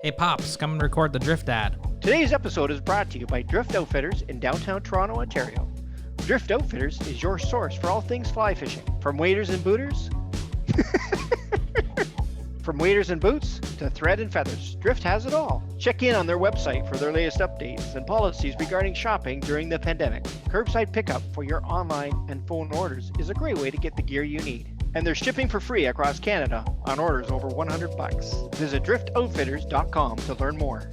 Hey Pops, come and record the Drift ad. Today's episode is brought to you by Drift Outfitters in downtown Toronto, Ontario. Drift Outfitters is your source for all things fly fishing, from waders and booters, from waders and boots to thread and feathers. Drift has it all. Check in on their website for their latest updates and policies regarding shopping during the pandemic. Curbside pickup for your online and phone orders is a great way to get the gear you need. And they're shipping for free across Canada on orders over $100. Visit driftoutfitters.com to learn more.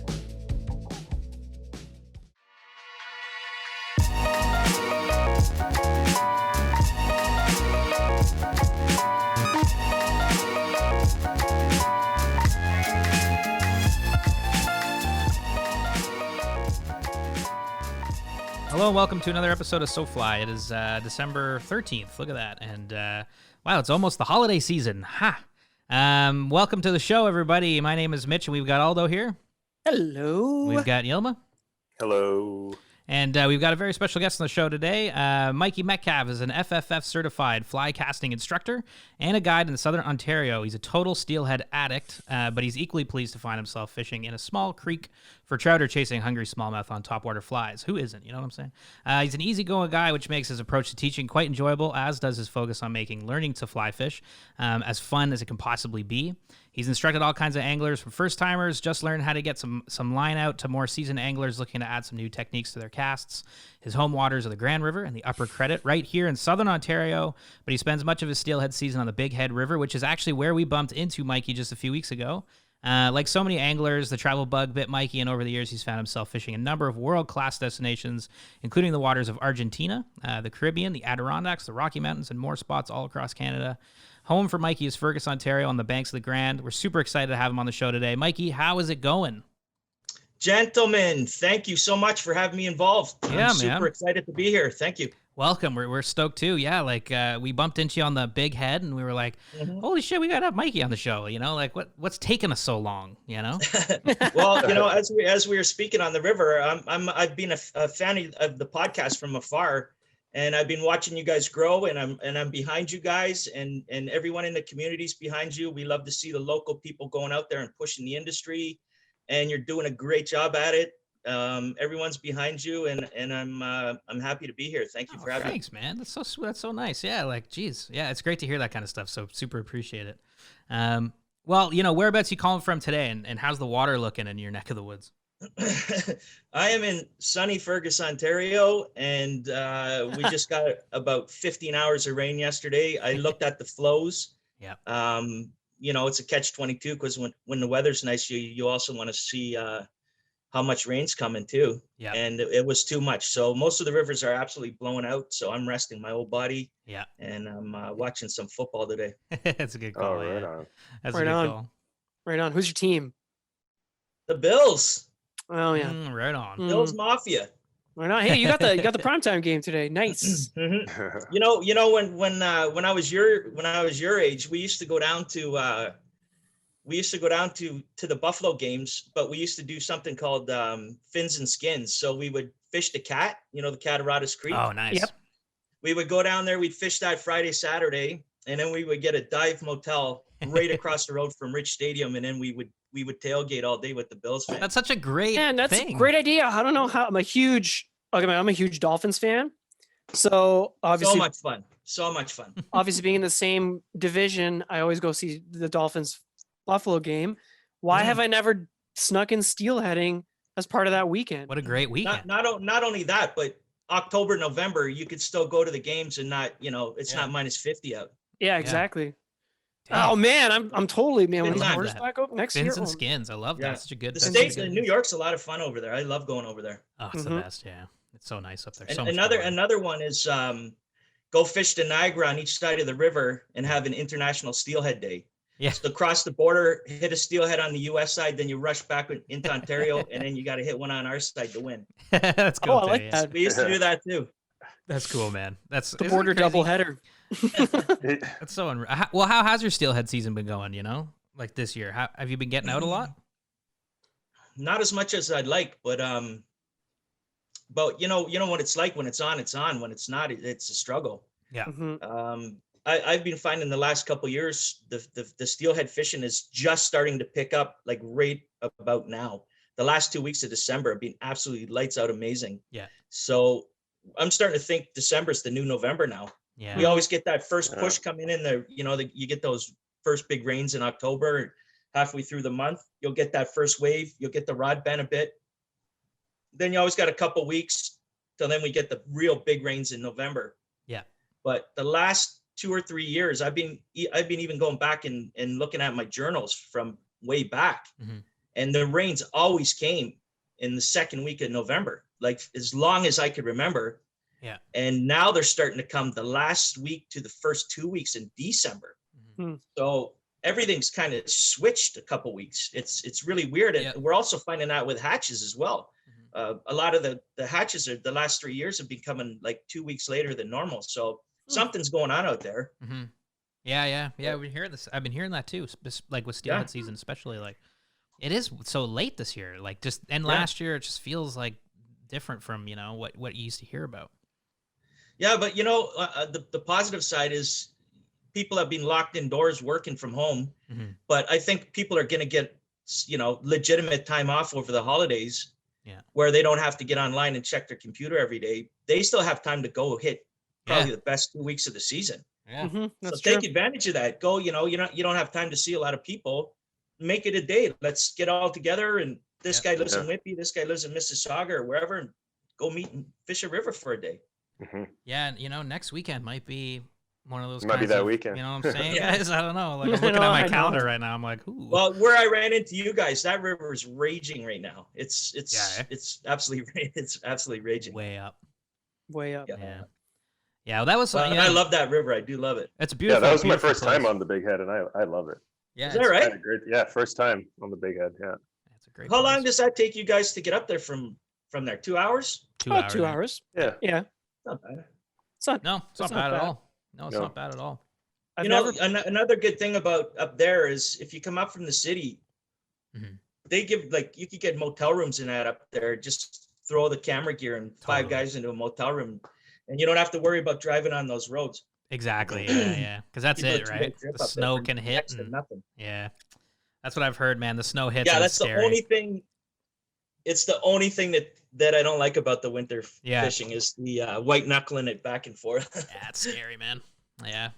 Hello and welcome to another episode of SoFly. It is December 13th. Look at that. And wow, it's almost the holiday season. Ha! Welcome to the show, everybody. My name is Mitch, and we've got Aldo here. Hello. We've got Yilma. Hello. And we've got a very special guest on the show today. Mikey Metcalfe is an FFF certified fly casting instructor and a guide in southern Ontario. He's a total steelhead addict, but he's equally pleased to find himself fishing in a small creek for trout or chasing hungry smallmouth on topwater flies. Who isn't? You know what I'm saying? He's an easygoing guy, which makes his approach to teaching quite enjoyable, as does his focus on making learning to fly fish as fun as it can possibly be. He's instructed all kinds of anglers, from first-timers just learned how to get some line out to more seasoned anglers looking to add some new techniques to their casts. His home waters are the Grand River and the Upper Credit right here in southern Ontario, but he spends much of his steelhead season on the Big Head River, which is actually where we bumped into Mikey just a few weeks ago. Like so many anglers, the travel bug bit Mikey, and over the years he's found himself fishing a number of world-class destinations, including the waters of Argentina, the Caribbean, the Adirondacks, the Rocky Mountains, and more spots all across Canada. Home for Mikey is Fergus, Ontario, on the banks of the Grand. We're super excited to have him on the show today. Mikey, how is it going? Gentlemen, thank you so much for having me involved. Yeah, I'm super excited to be here. Thank you. Welcome. We're stoked too. Yeah, like we bumped into you on the Big Head, and we were like, "Holy shit, we gotta have Mikey on the show." You know, like what's taking us so long? You know. Well, you know, as we were speaking on the river, I've been a fan of the podcast from afar, and I've been watching you guys grow, and I'm behind you guys, and everyone in the community's behind you. We love to see the local people going out there and pushing the industry, and you're doing a great job at it. Everyone's behind you, and I'm happy to be here. Thank you for having me. Thanks, man. That's so nice. Yeah, like, geez, yeah, it's great to hear that kind of stuff. So super appreciate it. Well, you know, whereabouts you calling from today, and how's the water looking in your neck of the woods? I am in sunny Fergus, Ontario, and we just got about 15 hours of rain yesterday. I looked at the flows. Yeah. You know, it's a catch-22 because when the weather's nice, you also want to see how much rain's coming too. Yeah. And it was too much. So most of the rivers are absolutely blowing out. So I'm resting my whole body. Yeah. And I'm watching some football today. That's a good call. Oh, right yeah. on. That's Right a good on. call. Right on. Who's your team? The Bills. Oh yeah. Right on. Bills Mafia. Right on. Hey, you got the primetime game today. Nice. Mhm. You know when I was your age, we used to go down to the Buffalo games, but we used to do something called fins and skins. So we would fish the cat, you know, the Cataratas Creek. Oh, nice. Yep. We would go down there, we'd fish that Friday, Saturday, and then we would get a dive motel right across the road from Rich Stadium, and then we would tailgate all day with the Bills fans. That's such a great Man, that's thing. a great idea. I don't know how. I'm a huge Dolphins fan. So obviously, So much fun. obviously being in the same division, I always go see the Dolphins Buffalo game. Why have I never snuck in steelheading as part of that weekend? What a great weekend. Not only that, but October, November, you could still go to the games and not, you know, it's not minus 50 out. Yeah, exactly. Damn. Oh man, I'm totally, man. When Good the time. borders back open next year. Fins and oh, skins. I love that. Yeah. That's such a good. The that's state such a in good- New York's a lot of fun over there. I love going over there. Oh, it's the best. Yeah, it's so nice up there. And So much another fun. one is go fish the Niagara on each side of the river and have an international steelhead day. Yeah. So cross the border, hit a steelhead on the U.S. side, then you rush back into Ontario, and then you got to hit one on our side to win. That's cool. Oh, I too, like yeah. that. We used to do that too. That's cool, man. That's The isn't it border crazy? doubleheader. That's so well. How has your steelhead season been going? You know, like this year, have you been getting out a lot? Not as much as I'd like, but you know what it's like when it's on, it's on. When it's not, it's a struggle. Yeah. Mhm. I've been finding the last couple of years, the steelhead fishing is just starting to pick up, like right about now. The last 2 weeks of December have been absolutely lights out amazing. Yeah. So I'm starting to think December's the new November now. Yeah. We always get that first push coming in there. You know, you get those first big rains in October, halfway through the month, you'll get that first wave. You'll get the rod bend a bit. Then you always got a couple weeks till then we get the real big rains in November. Yeah. But the last 2 or 3 years, I've been even going back and looking at my journals from way back, and the rains always came in the second week of November, like as long as I could remember. Yeah. And now they're starting to come the last week to the first 2 weeks in December. So everything's kind of switched a couple weeks. It's really weird, and we're also finding out with hatches as well. A lot of the hatches are the last 3 years have been coming like 2 weeks later than normal. So something's going on out there. Yeah. I've been hearing this. I've been hearing that too. Like with steelhead season, especially, like it is so late this year. Like last year, it just feels like different from, you know, what you used to hear about. Yeah, but you know, the positive side is people have been locked indoors working from home, but I think people are going to get, you know, legitimate time off over the holidays. Yeah. Where they don't have to get online and check their computer every day. They still have time to go hit probably the best 2 weeks of the season. Yeah. So take advantage of that. Go, you know, you don't have time to see a lot of people. Make it a day. Let's get all together, and this guy lives in Whitby, this guy lives in Mississauga or wherever, and go meet and fish a river for a day. Yeah, and you know, next weekend might be one of those. Might be that weekend. You know what I'm saying, guys? I don't know. Like I'm looking at my calendar right now. I'm like, ooh. Well, where I ran into you guys, that river is raging right now. It's absolutely raging. Way up. Yeah. Well, that was. And I love that river. I do love it. It's beautiful. Yeah, that was my first time on the Big Head, and I love it. Yeah, is that right? Great. Yeah, first time on the Big Head. Yeah. That's a great. How long does that take you guys to get up there from there? 2 hours? 2 hours. 2 hours. Yeah. Not bad. It's not bad at all. No, it's not bad at all. Another good thing about up there is if you come up from the city, they give, like, you could get motel rooms in that up there. Just throw the camera gear and 5 guys into a motel room, and you don't have to worry about driving on those roads. Exactly. Yeah. Because that's it, right? The snow can hit. Nothing. Yeah. That's what I've heard, man. The snow hits. Yeah, that's the only thing. It's the only thing that I don't like about the winter fishing is the white knuckling it back and forth. Yeah, it's scary, man. Yeah.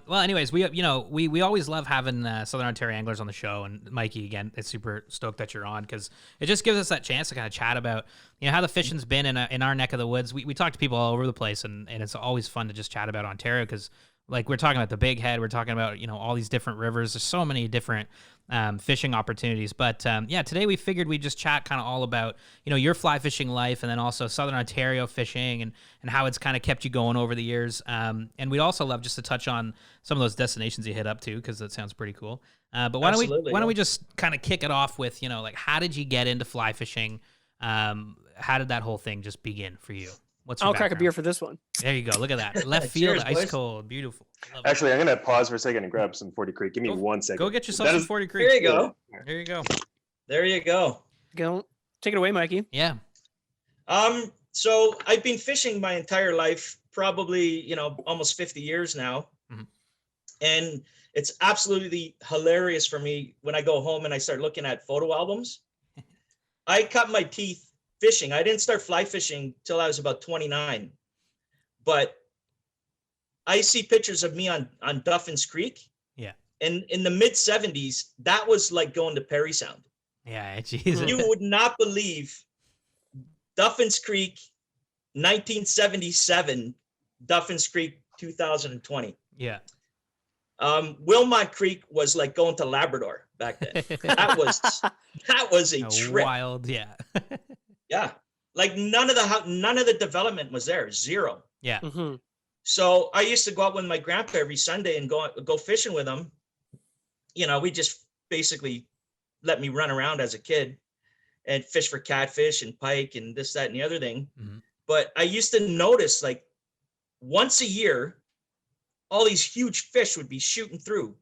Well, anyways, we always love having Southern Ontario anglers on the show, and Mikey, again, it's super stoked that you're on because it just gives us that chance to kind of chat about, you know, how the fishing's been in our neck of the woods. We talk to people all over the place, and it's always fun to just chat about Ontario because, like, we're talking about the Big Head, we're talking about, you know, all these different rivers. There's so many different fishing opportunities. But today we figured we'd just chat kind of all about, you know, your fly fishing life, and then also Southern Ontario fishing and how it's kind of kept you going over the years. And we'd also love just to touch on some of those destinations you hit up to, because that sounds pretty cool. But why don't we just kind of kick it off with, you know, like, how did you get into fly fishing? How did that whole thing just begin for you? I'll crack a beer for this one. There you go. Look at that. Left field, Cheers, ice boys. Cold. Beautiful. Actually, I'm going to pause for a second and grab some 40 Creek. Give me 1 second. Go get yourself some 40 Creek. There you go. There you go. There you go. Go. Take it away, Mikey. Yeah. So I've been fishing my entire life, probably, you know, almost 50 years now. And it's absolutely hilarious for me when I go home and I start looking at photo albums. I cut my teeth fishing. I didn't start fly fishing till I was about 29. But I see pictures of me on Duffin's Creek. Yeah. And in the mid 70s, that was like going to Perry Sound. Yeah, Jesus. You would not believe Duffin's Creek, 1977, Duffin's Creek, 2020. Yeah. Wilmot Creek was like going to Labrador back then. That was a trip. Wild, yeah. Yeah. Like none of the development was there. Zero. Yeah. So I used to go out with my grandpa every Sunday and go fishing with him. You know, we just basically let me run around as a kid and fish for catfish and pike and this, that, and the other thing. But I used to notice, like, once a year, all these huge fish would be shooting through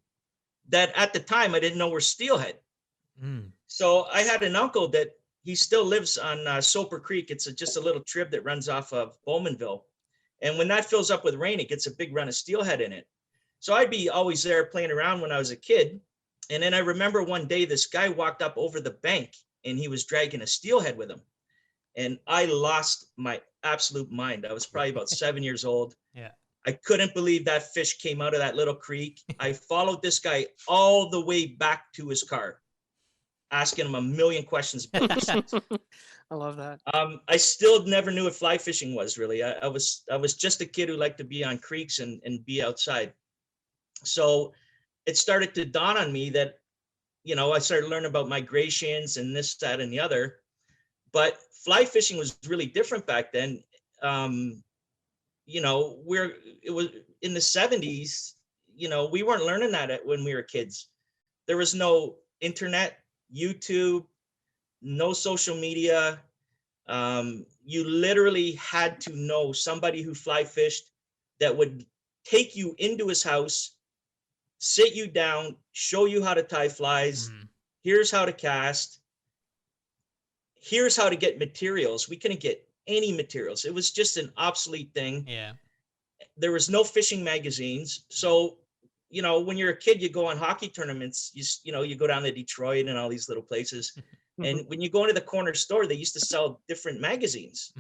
that at the time I didn't know were steelhead. So I had an uncle that he still lives on Soper Creek. It's just a little trib that runs off of Bowmanville. And when that fills up with rain, it gets a big run of steelhead in it. So I'd be always there playing around when I was a kid. And then I remember one day this guy walked up over the bank and he was dragging a steelhead with him. And I lost my absolute mind. I was probably about 7 years old. Yeah. I couldn't believe that fish came out of that little creek. I followed this guy all the way back to his car, asking him a million questions. I love that. I still never knew what fly fishing was really. I was just a kid who liked to be on creeks and be outside. So it started to dawn on me that, I started learning about migrations and this, that, and the other. But fly fishing was really different back then. It was in the 70s, we weren't learning that when we were kids. There was no internet, YouTube, no social media. You literally had to know somebody who fly fished that would take you into his house, sit you down, show you how to tie flies. Here's how to cast. Here's how to get materials. We couldn't get any materials. It was just an obsolete thing. Yeah. There was no fishing magazines. So, when you're a kid, you go on hockey tournaments, you go down to Detroit and all these little places. And when you go into the corner store, they used to sell different magazines.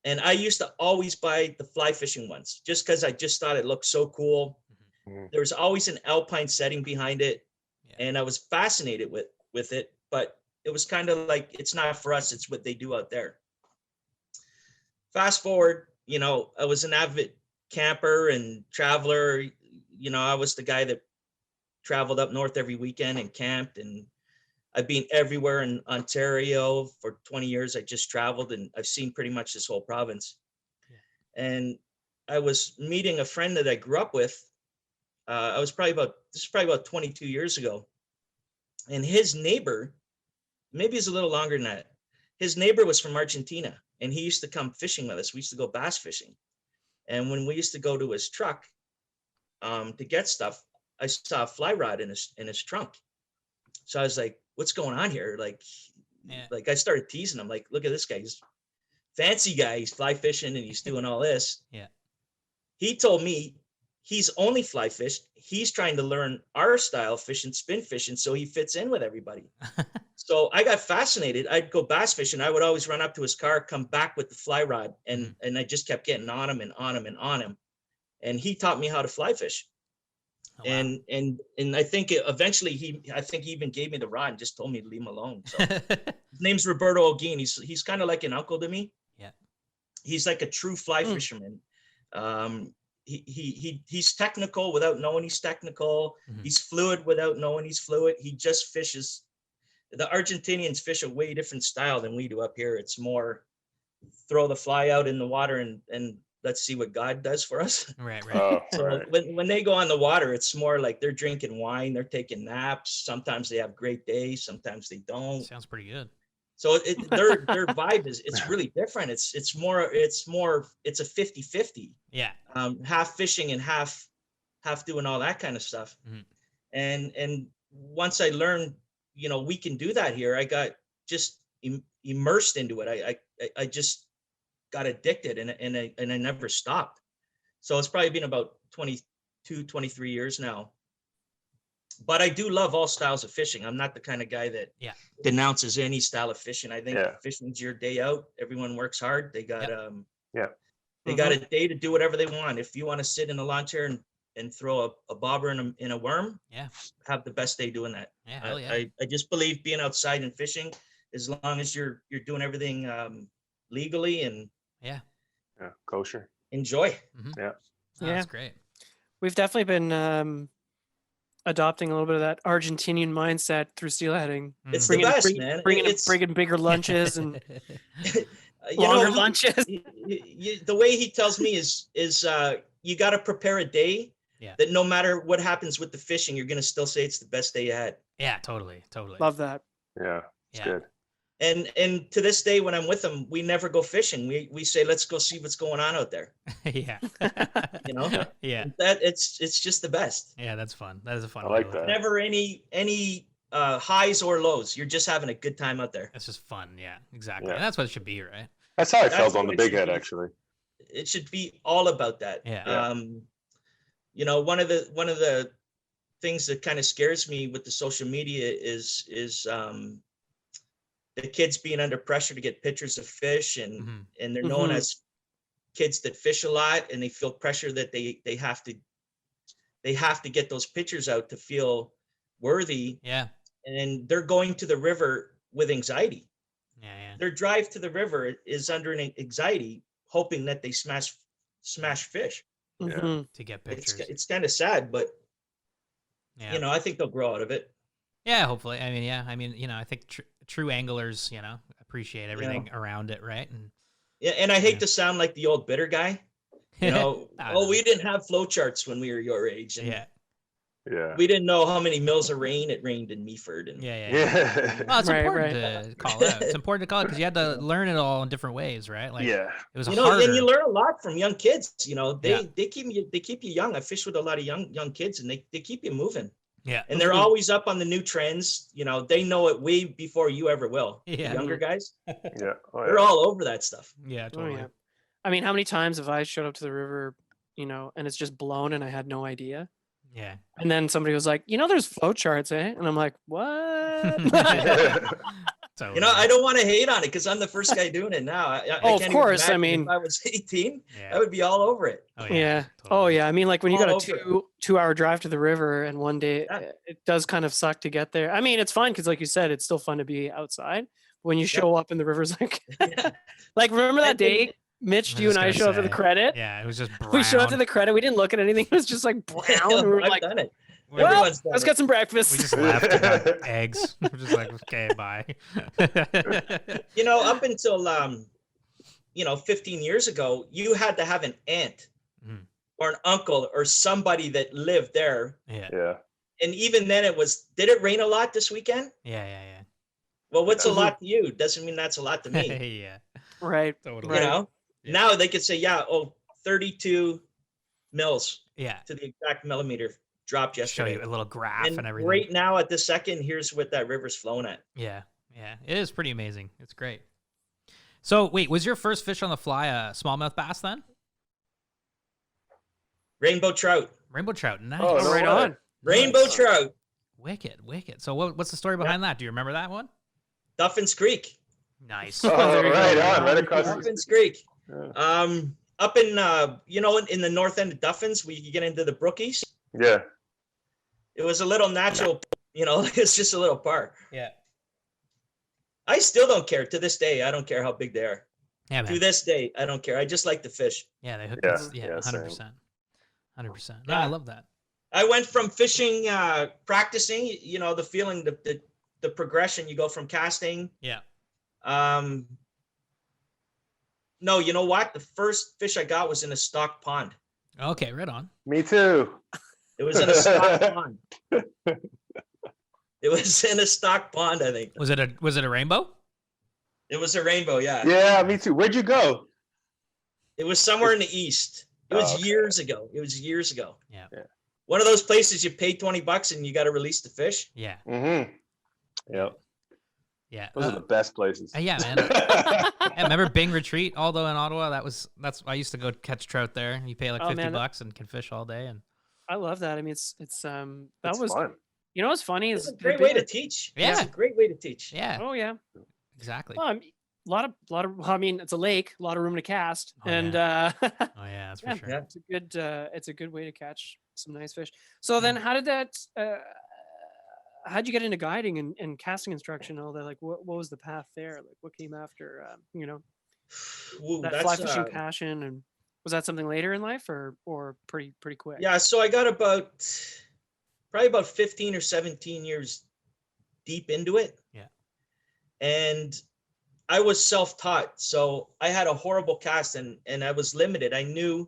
And I used to always buy the fly fishing ones just because I just thought it looked so cool. There was always an alpine setting behind it. And I was fascinated with it, but it was kind of like, it's not for us. It's what they do out there. Fast forward, I was an avid camper and traveler. I was the guy that traveled up north every weekend and camped, and I've been everywhere in Ontario for 20 years. I just traveled and I've seen pretty much this whole province. And I was meeting a friend that I grew up with. This is probably about 22 years ago. And his neighbor, maybe it's a little longer than that. His neighbor was from Argentina and he used to come fishing with us. We used to go bass fishing. And when we used to go to his truck to get stuff, I saw a fly rod in his trunk. So I was like, what's going on here? Like I started teasing him, like, look at this guy. He's fancy guy. He's fly fishing and he's doing all this. Yeah. He told me he's only fly fished. He's trying to learn our style fishing, spin fishing, so he fits in with everybody. So I got fascinated. I'd go bass fishing. I would always run up to his car, come back with the fly rod, and I just kept getting on him and on him and on him. And he taught me how to fly fish. Oh, wow. And I think eventually he even gave me the rod and just told me to leave him alone. So his name's Roberto Olguin. He's kind of like an uncle to me. Yeah. He's like a true fly fisherman. He's technical without knowing he's technical. He's fluid without knowing he's fluid. He just fishes. The Argentinians fish a way different style than we do up here. It's more throw the fly out in the water and let's see what God does for us. Right. So when they go on the water, it's more like they're drinking wine, they're taking naps. Sometimes they have great days, sometimes they don't. Sounds pretty good. So their vibe it's really different. It's a 50-50. Yeah. Half fishing and half doing all that kind of stuff. And once I learned, we can do that here, I got just immersed into it. I just got addicted and I never stopped. So it's probably been about 22, 23 years now. But I do love all styles of fishing. I'm not the kind of guy that denounces any style of fishing. I think fishing's your day out. Everyone works hard. They got they got a day to do whatever they want. If you want to sit in a lawn chair and throw a bobber in a worm, have the best day doing that. I just believe being outside and fishing, as long as you're doing everything legally and kosher, enjoy. That's great. We've definitely been adopting a little bit of that Argentinian mindset through steelheading. It's the best, man. Bringing bigger lunches and longer lunches. The way he tells me is you got to prepare a day that no matter what happens with the fishing, you're going to still say it's the best day you had. Yeah, totally. Love that. Yeah, it's good. And to this day, when I'm with him, we never go fishing. We say, let's go see what's going on out there. Yeah. That it's just the best. Yeah, that's fun. That is a fun. I like that. Never any highs or lows. You're just having a good time out there. It's just fun. Yeah, exactly. And that's what it should be, right? That's how I felt on the Big Head, actually. it should be all about that. Yeah. You know, one of the things that kind of scares me with the social media is the kids being under pressure to get pictures of fish, and they're known as kids that fish a lot, and they feel pressure that they have to get those pictures out to feel worthy. Yeah. And they're going to the river with anxiety. Yeah. Their drive to the river is under an anxiety, hoping that they smash fish. To get pictures. It's kind of sad, but Yeah. you know, I think they'll grow out of it. Yeah, hopefully. I mean, you know, I think true anglers, you know, appreciate everything around it, right? And yeah, and I hate to sound like the old bitter guy. You know, we didn't have flow charts when we were your age. And Yeah. we didn't know how many mils of rain it rained in Meaford. And Yeah. Well, it's important to call out. It's important to call it because you had to learn it all in different ways, right? Like, Yeah. it was you harder. know, and you learn a lot from young kids. You know, they keep you young. I fish with a lot of young kids, and they keep you moving. Yeah. And they're always up on the new trends. You know, they know it way before you ever will. Yeah. The younger guys, Yeah. Oh, they're all over that stuff. Yeah, Oh, totally. yeah. I mean, how many times have I showed up to the river, you know, and it's just blown and I had no idea? Yeah. And then somebody was like, you know, there's flow charts, eh? And I'm like, what? Totally. You know, I don't want to hate on it because I'm the first guy doing it now. I Oh, of can't even course, I imagine mean- if I was 18, Yeah. I would be all over it. Oh, Yeah. Oh, totally. yeah. I mean, like when you All got a over it. 2-hour drive to the river and one day Yeah. it does kind of suck to get there. I mean, it's fun because like you said, it's still fun to be outside. When you show up and the river's like, like, remember that And then- day, Mitch, I you was and I gonna showed up to the say, credit? Yeah, it was just brown. We showed up to the credit. We didn't look at anything. It was just like brown. We were I've like, done it. Well, Everyone's done let's it. get some breakfast. we just left and got eggs. We're just like, okay, bye. You know, up until 15 years ago, you had to have an aunt Mhm. or an uncle or somebody that lived there. Yeah. Yeah. And even then did it rain a lot this weekend? Yeah. Well, what's a lot to you? Doesn't mean that's a lot to me. Yeah. Right. Totally. You know, Yeah. now they could say, 32 mils Yeah. to the exact millimeter dropped Show yesterday. you a little graph and everything. Right now at this second, here's what that river's flowing at. Yeah. It is pretty amazing. It's great. So wait, was your first fish on the fly a smallmouth bass then? Rainbow trout. Rainbow trout. Nice. Oh, no right way. on. Rainbow trout. Wicked. So what's the story behind that? Do you remember that one? Duffin's Creek. Nice. There Oh, you right go. on. Right across the Duffin's Creek. Yeah. Up in in the north end of Duffin's, where you get into the brookies. Yeah. It was a little natural, it's just a little park. Yeah. I still don't care to this day. I don't care how big they are. Yeah, man. To this day, I don't care. I just like the fish. Yeah, they hook Yeah, us. Yeah, yeah, same. 100%. 100%. No, I Yeah. love that. I went from fishing, practicing, the feeling, the progression. You go from casting. Yeah. No, you know what? The first fish I got was in a stock pond. Okay, right on. Me too. It was in a stock pond. It was in a stock pond, I think. Was it a rainbow? It was a rainbow, yeah. Yeah, me too. Where'd you go? It was somewhere in the east. It was Oh, okay. years ago. Yeah. Yeah. One of those places you pay $20 and you got to release the fish. Yeah. Mm-hmm. Yep. Yeah. Those are the best places. Yeah, man. Yeah, remember Bing Retreat, Aldo in Ottawa? That's I used to go catch trout there. You pay like Oh, man. $50 and can fish all day. And I love that. I mean, that It's was, fun. you know what's funny It's is a great way to teach. Yeah. It's a great way to teach. yeah, Oh yeah. exactly. Well, I mean, a lot of. I mean, it's a lake, a lot of room to cast, Oh, and Oh yeah, that's for yeah, sure. Yeah. it's a good way to catch some nice fish. So then, how did that? How'd you get into guiding and casting instruction and all that? Like, what was the path there? Like, what came after? Ooh, That fly fishing passion, and was that something later in life or pretty quick? yeah. So I got probably about 15 or 17 years deep into it. Yeah. And I was self-taught. So I had a horrible cast and I was limited. I knew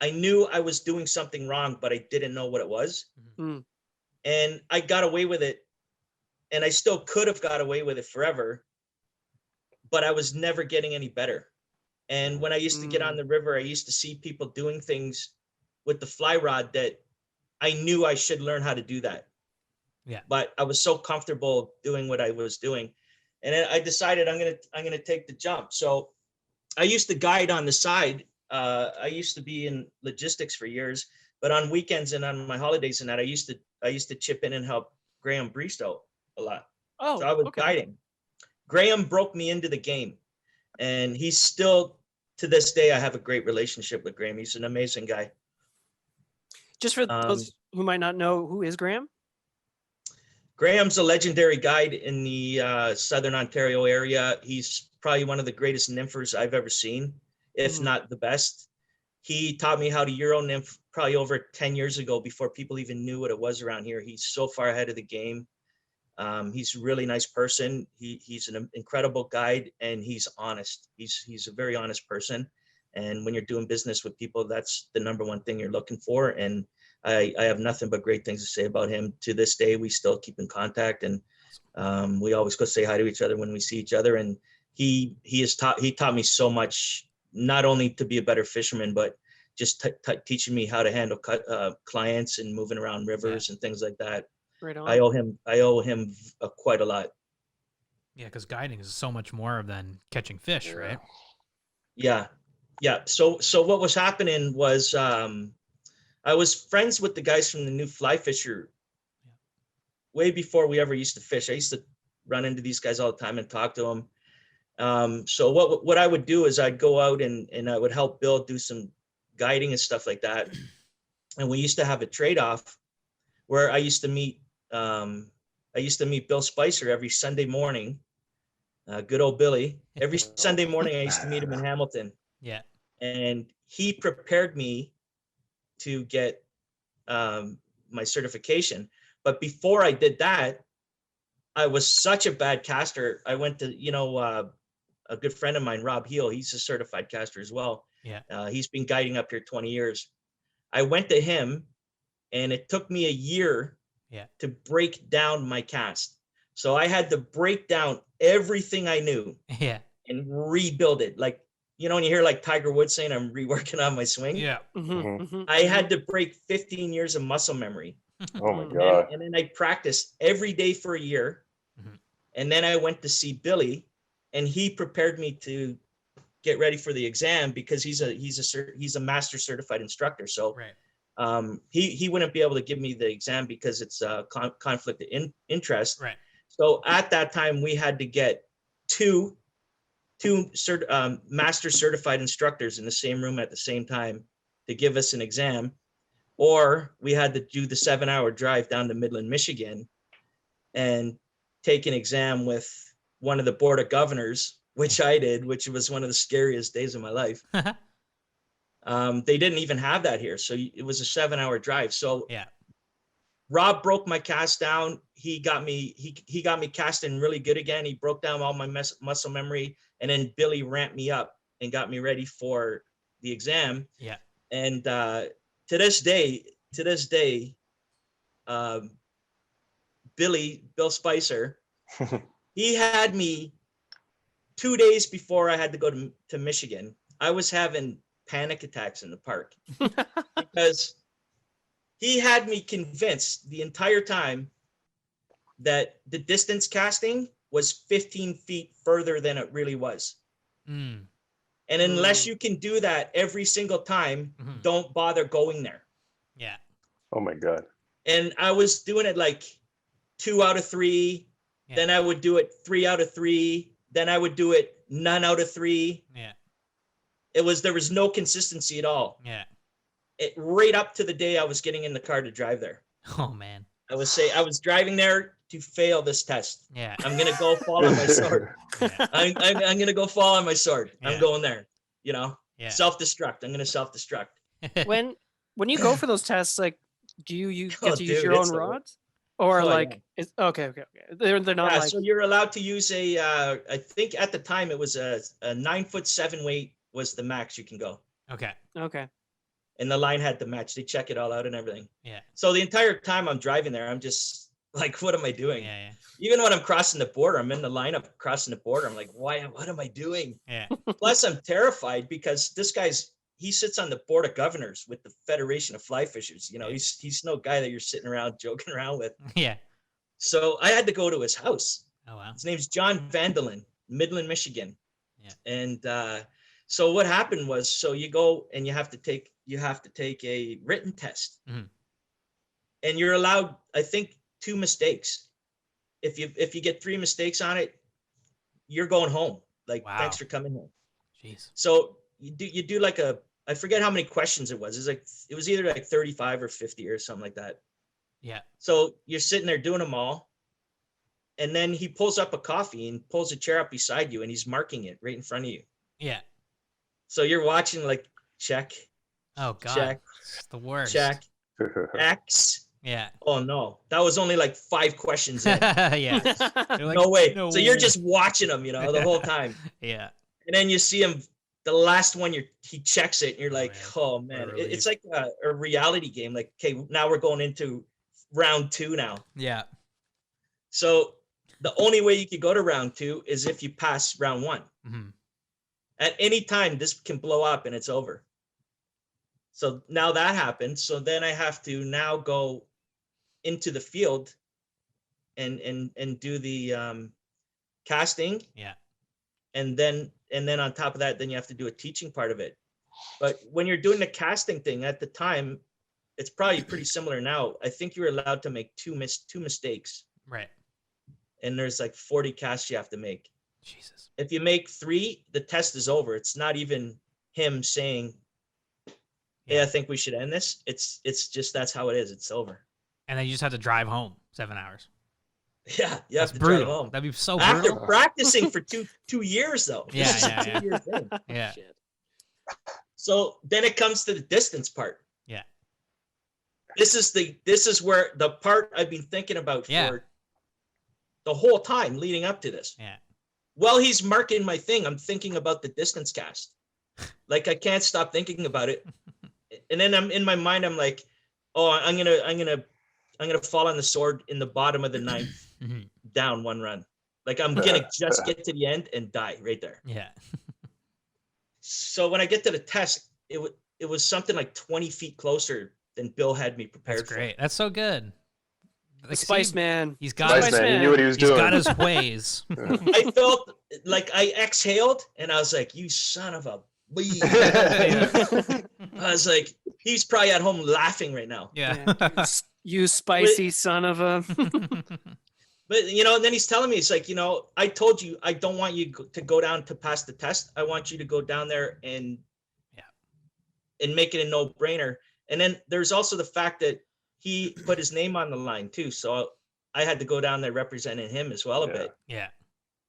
I was doing something wrong, but I didn't know what it was. Mm. And I got away with it. And I still could have got away with it forever, but I was never getting any better. And when I used to get on the river, I used to see people doing things with the fly rod that I knew I should learn how to do that. Yeah. But I was so comfortable doing what I was doing. And then I decided I'm gonna take the jump. So I used to guide on the side. I used to be in logistics for years, but on weekends and on my holidays and that, I used to chip in and help Graham Bristow a lot. Oh, So I was okay. guiding. Graham broke me into the game, and he's still, to this day, I have a great relationship with Graham. He's an amazing guy. Just for those who might not know, who is Graham? Graham's a legendary guide in the Southern Ontario area. He's probably one of the greatest nymphers I've ever seen, if not the best. He taught me how to Euro nymph probably over 10 years ago before people even knew what it was around here. He's so far ahead of the game. He's a really nice person. He's an incredible guide, and he's honest. He's a very honest person. And when you're doing business with people, that's the number one thing you're looking for. And I have nothing but great things to say about him. To this day, we still keep in contact, and we always go say hi to each other when we see each other. And he taught me so much, not only to be a better fisherman, but just teaching me how to handle clients and moving around rivers and things like that. Right on. I owe him quite a lot. Yeah, because guiding is so much more than catching fish, right? Yeah. So what was happening was I was friends with the guys from the new Fly Fisher way before we ever used to fish. I used to run into these guys all the time and talk to them. So what I would do is I'd go out and I would help Bill do some guiding and stuff like that. And we used to have a trade-off where I used to meet Bill Spicer every Sunday morning. Good old Billy. Every Sunday morning I used to meet him in Hamilton. Yeah. And he prepared me to get my certification. But before I did that, I was such a bad caster. I went to, a good friend of mine, Rob Heel, he's a certified caster as well. Yeah. He's been guiding up here 20 years. I went to him, and it took me a year to break down my cast. So I had to break down everything I knew and rebuild it. Like, when you hear like Tiger Woods saying, I'm reworking on my swing. Yeah. I had to break 15 years of muscle memory. Oh my God. And then I practiced every day for a year. And then I went to see Billy, and he prepared me to get ready for the exam because he's a master certified instructor. So he wouldn't be able to give me the exam because it's a conflict of interest. Right. So at that time we had to get two master certified instructors in the same room at the same time to give us an exam, or we had to do the 7-hour drive down to Midland, Michigan, and take an exam with one of the board of governors, which I did, which was one of the scariest days of my life. They didn't even have that here. So it was a 7-hour drive. So Rob broke my cast down. He got me casting really good again. He broke down all my muscle memory, and then Billy ramped me up and got me ready for the exam. Yeah. And to this day, Bill Spicer, he had me 2 days before I had to go to Michigan. I was having panic attacks in the park because he had me convinced the entire time that the distance casting was 15 feet further than it really was. And unless you can do that every single time, don't bother going there. Yeah. Oh my God. And I was doing it like 2 out of 3. Yeah. Then I would do it 3 out of 3. Then I would do it none out of 3. Yeah. There was no consistency at all. Yeah. Right up to the day I was getting in the car to drive there. Oh man. I was driving there to fail this test. Yeah. I'm gonna go fall on my sword. I'm gonna go fall on my sword. I'm going there. Self-destruct. I'm gonna self-destruct. When you go for those tests, like, do you get to use your own rods, or it's okay? They're not like. So you're allowed to use I think at the time it was a 9'7" weight was the max you can go. Okay. And the line had to match. They check it all out and everything. Yeah. So the entire time I'm driving there, I'm just like, what am I doing? Yeah. Even when I'm crossing the border, I'm in the lineup crossing the border. I'm like, what am I doing? Yeah. Plus, I'm terrified because this he sits on the board of governors with the Federation of Fly Fishers. He's no guy that you're sitting around joking around with. Yeah. So I had to go to his house. Oh wow. His name's John Vandelin, Midland, Michigan. Yeah. And So what happened was, so you go and you have to take a written test, Mhm. and you're allowed, I think, 2 mistakes. If you get 3 mistakes on it, you're going home. Like, Wow. thanks for coming home. Jeez. So you do like I forget how many questions it was. It was either like 35 or 50 or something like that. Yeah. So you're sitting there doing them all. And then he pulls up a coffee and pulls a chair up beside you, and he's marking it right in front of you. Yeah. So you're watching, like, check, Oh God. check, It's the worst. check, X. Yeah. Oh no, that was only like 5 questions in. Yeah. You're like, No way. no. So you're just watching him, the whole time. Yeah. And then you see him, the last one, he checks it, and you're like, man. oh man, What a it's like a reality game. Like, okay, now we're going into round 2 now. Yeah. So the only way you could go to round 2 is if you pass round 1. Mm-hmm. At any time, this can blow up and it's over. So now that happened. So then I have to now go into the field and do the casting. Yeah. And then on top of that, then you have to do a teaching part of it. But when you're doing the casting thing at the time, it's probably pretty similar now. I think you're allowed to make two mistakes. Right. And there's like 40 casts you have to make. Jesus. If you make 3, the test is over. It's not even him saying, hey, I think we should end this. It's just, that's how it is. It's over. And then you just have to drive home 7 hours. Yeah, you have That's to brutal. drive home. That'd be so After brutal. practicing for two years, though. Yeah, This is a yeah. 2-year thing. Yeah. Shit. So then it comes to the distance part. Yeah. This is where the part I've been thinking about Yeah. for the whole time leading up to this. Yeah. While he's marking my thing, I'm thinking about the distance cast. Like, I can't stop thinking about it. And then I'm in my mind, I'm like, oh, I'm gonna fall on the sword in the bottom of the 9th, Mhm. down 1 run. Like, I'm gonna just get to the end and die right there. Yeah. So when I get to the test, it was something like 20 feet closer than Bill had me prepared That's great. That's so good. The Spice see, Man. He's got Nice his, man. He knew what he was he's doing. got his ways. for. I felt like I exhaled and I was like, you son of a bee. I was like, he's probably at home laughing right now. Yeah. You spicy son of a. But, and then he's telling me, it's like, I told you, I don't want you to go down to pass the test. I want you to go down there and make it a no-brainer. And then there's also the fact that he put his name on the line too. So I had to go down there representing him as well a bit. Yeah.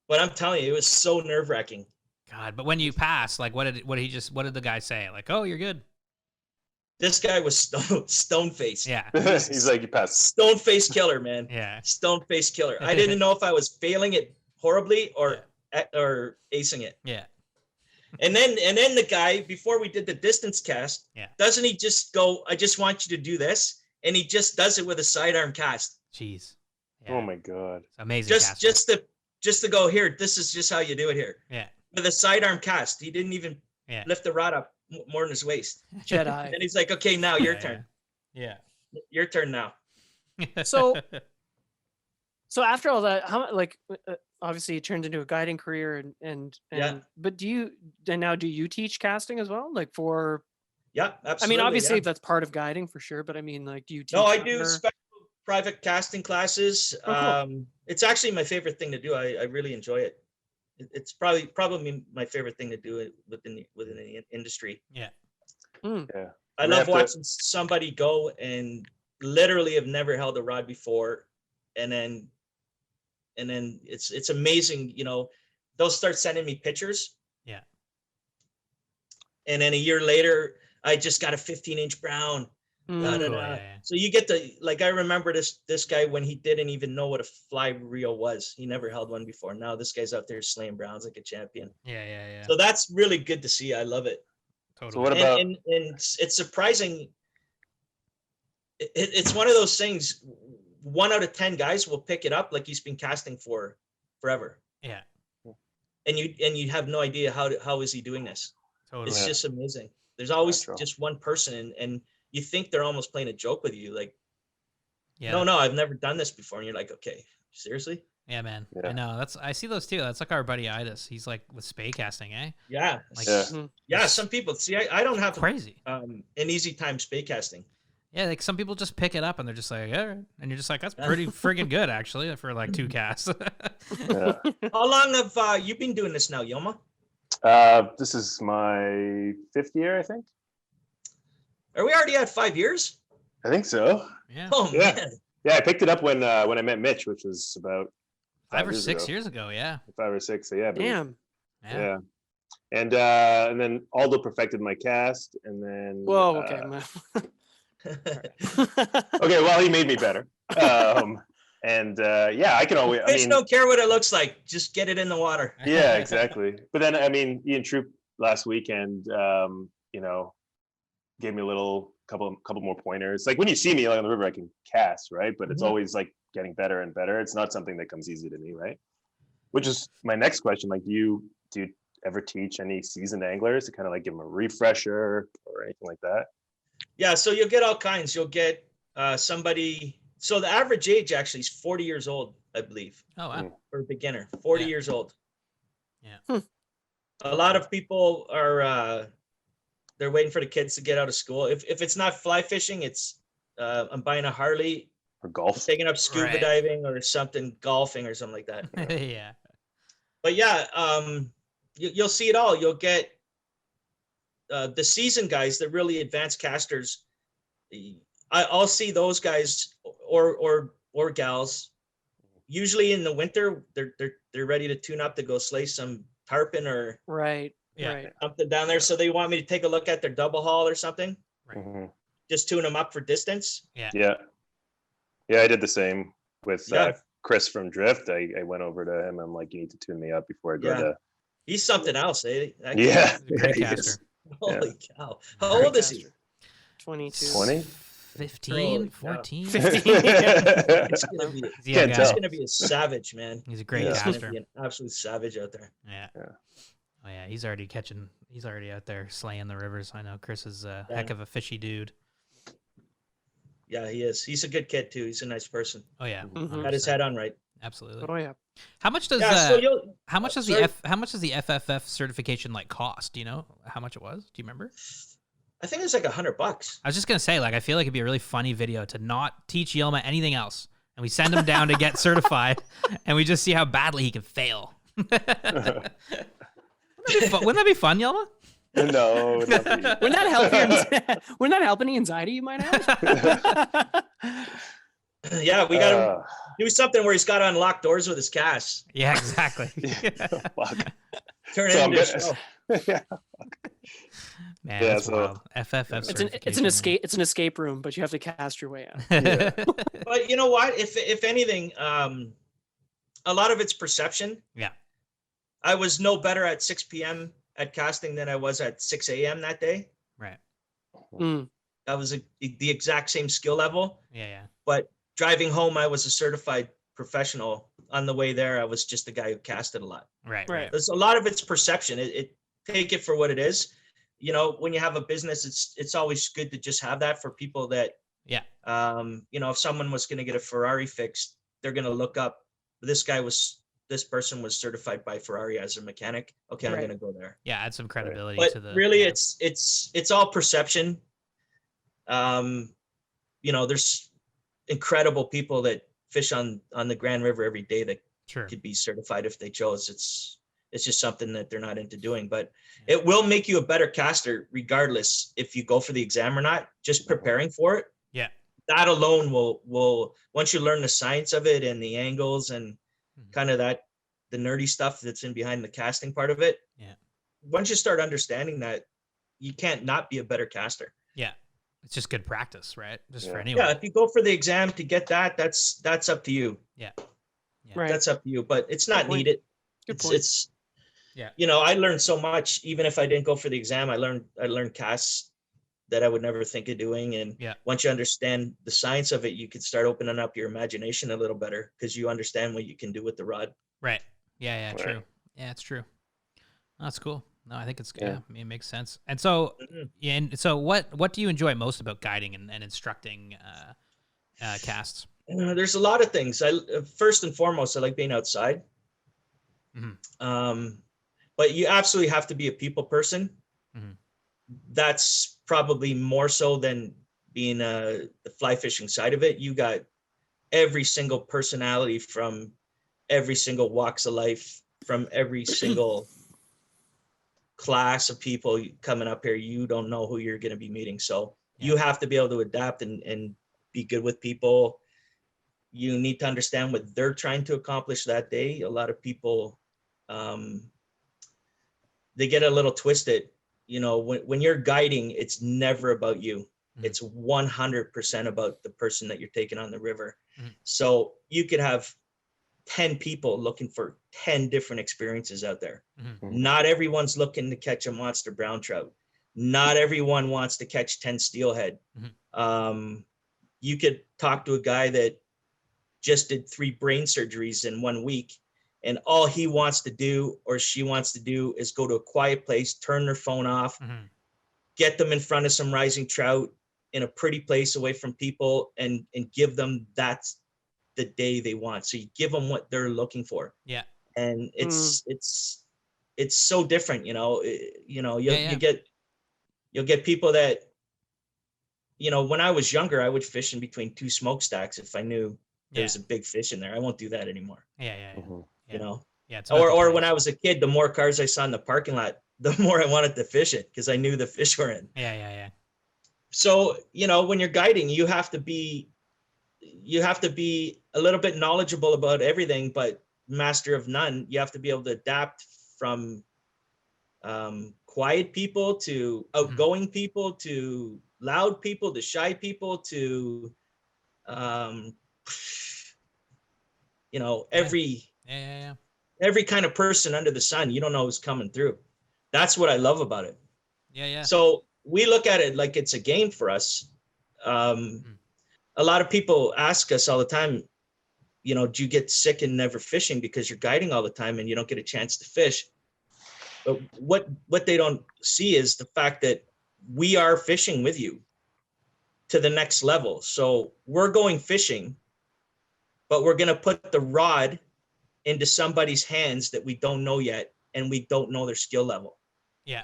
But I'm telling you, it was so nerve-wracking. God, but when you pass, like, what did the guy say? Like, oh, you're good. This guy was stone-faced. Yeah. He's like, you passed. Stone-faced killer, man. Yeah. Stone-faced killer. I didn't know if I was failing it horribly or acing it. Yeah. And then the guy, before we did the distance cast, doesn't he just go, I just want you to do this? And he just does it with a sidearm cast. Jeez. Yeah. Oh my God. It's amazing. Just to go, here, this is just how you do it here. Yeah. With a sidearm cast. He didn't even lift the rod up more than his waist. Jedi. And he's like, okay, now your turn. Yeah. Your turn now. So after all that, how obviously it turned into a guiding career and but do you teach casting as well? Like for Yeah, absolutely. I mean, obviously that's part of guiding for sure, but I mean, like, do you teach? No, I do special private casting classes. Oh, cool. It's actually my favorite thing to do. I really enjoy it. It's probably my favorite thing to do within the industry. Yeah. Yeah. I love watching somebody go and literally have never held a rod before, and then it's amazing. They'll start sending me pictures. Yeah. And then a year later, I just got a 15-inch brown. So you get I remember this guy when he didn't even know what a fly reel was. He never held one before. Now this guy's out there slaying browns like a champion. Yeah. So that's really good to see. I love it. Totally. So what about? And it's surprising. It's one of those things. 1 out of 10 guys will pick it up like he's been casting for forever. Yeah. And you have no idea how is he doing this. Totally. It's just amazing. There's always just one person, and you think they're almost playing a joke with you. Like, no, I've never done this before. And you're like, okay, seriously? Yeah, man. Yeah. I know. I see those too. That's like our buddy Idis. He's like with spay casting, eh? Yeah. Like Yeah. Yeah. Some people see. I don't have crazy. an easy time spay casting. Yeah, like some people just pick it up and they're just like, all right. And you're just like, that's pretty friggin' good actually for like 2 casts. Yeah. How long have you been doing this now, Yoma? This is my 5th year, I think. Are we already at 5 years? I think so. Yeah. Oh Yeah. man. Yeah, I picked it up when I met Mitch, which was about 5 or 6 years ago, yeah. 5 or 6. So yeah. Damn. Yeah. And then Aldo perfected my cast, and then Whoa. Okay. okay, well, he made me better. Yeah, I can always. I Fish mean, don't care what it looks like. Just get it in the water. yeah, exactly. But then, I mean, Ian Troop last weekend, you know, gave me a couple more pointers. Like when you see me like on the river, I can cast, right? But it's always like getting better and better. It's not something that comes easy to me, right? Which is my next question. Like, do you ever teach any seasoned anglers to kind of like give them a refresher or anything like that? Yeah, so you'll get all kinds. You'll get somebody. So the average age actually is 40 years old, I believe, Oh wow. for a beginner. 40 Yeah. years old. Yeah. A lot of people are they're waiting for the kids to get out of school. If it's not fly fishing, it's I'm buying a Harley, Or golf? taking up scuba Right. diving or something, golfing or something like that. Yeah. But yeah, you'll see it all. You'll get the seasoned guys, the really advanced casters. I'll see those guys or gals. Usually in the winter, they're ready to tune up to go slay some tarpon or Right. Yeah. Right. something down there. So they want me to take a look at their double haul or something. Mhm. Just tune them up for distance. Yeah, I did the same with Yeah. Chris from Drift. I went over to him. I'm like, you need to tune me up before I go Yeah. to. He's something else, eh? That kid- Yeah, He's a great he is. caster. Holy cow! How Great old is he? caster. 22. 20? 15, Holy cow. 14. 15. He's gonna be, He's a young Can't guy. he's tell. gonna be a savage, man. He's a great Yeah. He's gonna caster. be an absolute savage out there. Yeah. Yeah. Oh yeah, he's already out there slaying the rivers. I know Chris is a heck of a fishy dude. Yeah, he is. He's a good kid too. He's a nice person. Oh yeah. Mhm. Got his 100%. head on right. Absolutely. Oh yeah. How much does Yeah. So you'll. how much does sorry. how much does the FFF certification like cost? Do you know how much it was? Do you remember? I think it's like $100. I was just gonna say, like, I feel like it'd be a really funny video to not teach Yelma anything else, and we send him down to get certified, and we just see how badly he can fail. Wouldn't that be fun, Yelma? No, not for you. Wouldn't that help your wouldn't that help any anxiety you might have? Yeah, we got to do something where he's got to unlock doors with his cast. Yeah, exactly. Fuck. Turn So it I'm into a gonna- show. Yeah. Man, Yeah, that's so- wild. FFF it's an certification. it's an escape room, but you have to cast your way out. Yeah. But you know what? If anything, a lot of it's perception. Yeah. I was no better at 6 p.m. at casting than I was at 6 a.m. that day. Right. Mm. I was the exact same skill level, Yeah. but driving home, I was a certified professional. On the way there, I was just the guy who casted a lot. Right. Right. There's a lot of it's perception. It take it for what it is. You know, when you have a business, it's always good to just have that for people that, Yeah. you know, if someone was going to get a Ferrari fixed, they're going to look up, this person was certified by Ferrari as a mechanic. Okay, I'm Right. going to go there. Yeah. Add some credibility But to the. really, yeah. it's all perception. You know, there's incredible people that fish on the Grand River every day that Sure. could be certified if they chose. It's just something that they're not into doing, but it will make you a better caster regardless if you go for the exam or not. Just preparing for it, Yeah. that alone will once you learn the science of it and the angles and Mhm. kind of the nerdy stuff that's in behind the casting part of it. Yeah. Once you start understanding that, you can't not be a better caster. Yeah. It's just good practice, right? Just for Yeah. anyone. Yeah, if you go for the exam to get that, that's up to you. Yeah. Right. That's up to you, but it's not point. needed. Good It's point. it's Yeah. You know, I learned so much even if I didn't go for the exam. I learned casts that I would never think of doing, and Yeah. once you understand the science of it, you could start opening up your imagination a little better because you understand what you can do with the rod. Right. Yeah. Yeah. Right. True. Yeah. It's true. That's cool. No, I think it's Yeah. yeah. I mean, it makes sense. And so, Mhm. yeah. And so, what do you enjoy most about guiding and instructing casts? There's a lot of things. First and foremost, I like being outside. Mhm. But you absolutely have to be a people person. Mhm. That's probably more so than being the fly fishing side of it. You got every single personality from every single walks of life, from every single class of people coming up here. You don't know who you're going to be meeting. So you have to be able to adapt and be good with people. You need to understand what they're trying to accomplish that day. A lot of people, they get a little twisted. You know, when you're guiding, it's never about you. It's 100% about the person that you're taking on the river. So you could have 10 people looking for 10 different experiences out there. Not everyone's looking to catch a monster brown trout. Not everyone wants to catch 10 steelhead. You could talk to a guy that just did 3 brain surgeries in 1 week, and all he wants to do or she wants to do is go to a quiet place, turn their phone off, get them in front of some rising trout in a pretty place away from people, and give them that's the day they want. So you give them what they're looking for. Yeah. And it's so different, you'll get people that, when I was younger, I would fish in between 2 smokestacks if I knew there was a big fish in there. I won't do that anymore. Yeah. It's or when I was a kid, the more cars I saw in the parking lot, the more I wanted to fish it because I knew the fish were in. Yeah. So, when you're guiding, you have to be a little bit knowledgeable about everything, but master of none. You have to be able to adapt from quiet people to outgoing people to loud people to shy people to every kind of person under the sun. You don't know who's coming through. That's what I love about it. Yeah. So we look at it like it's a game for us. A lot of people ask us all the time, do you get sick and never fishing because you're guiding all the time and you don't get a chance to fish? But what they don't see is the fact that we are fishing with you to the next level. So we're going fishing, but we're going to put the rod into somebody's hands that we don't know yet, and we don't know their skill level. Yeah.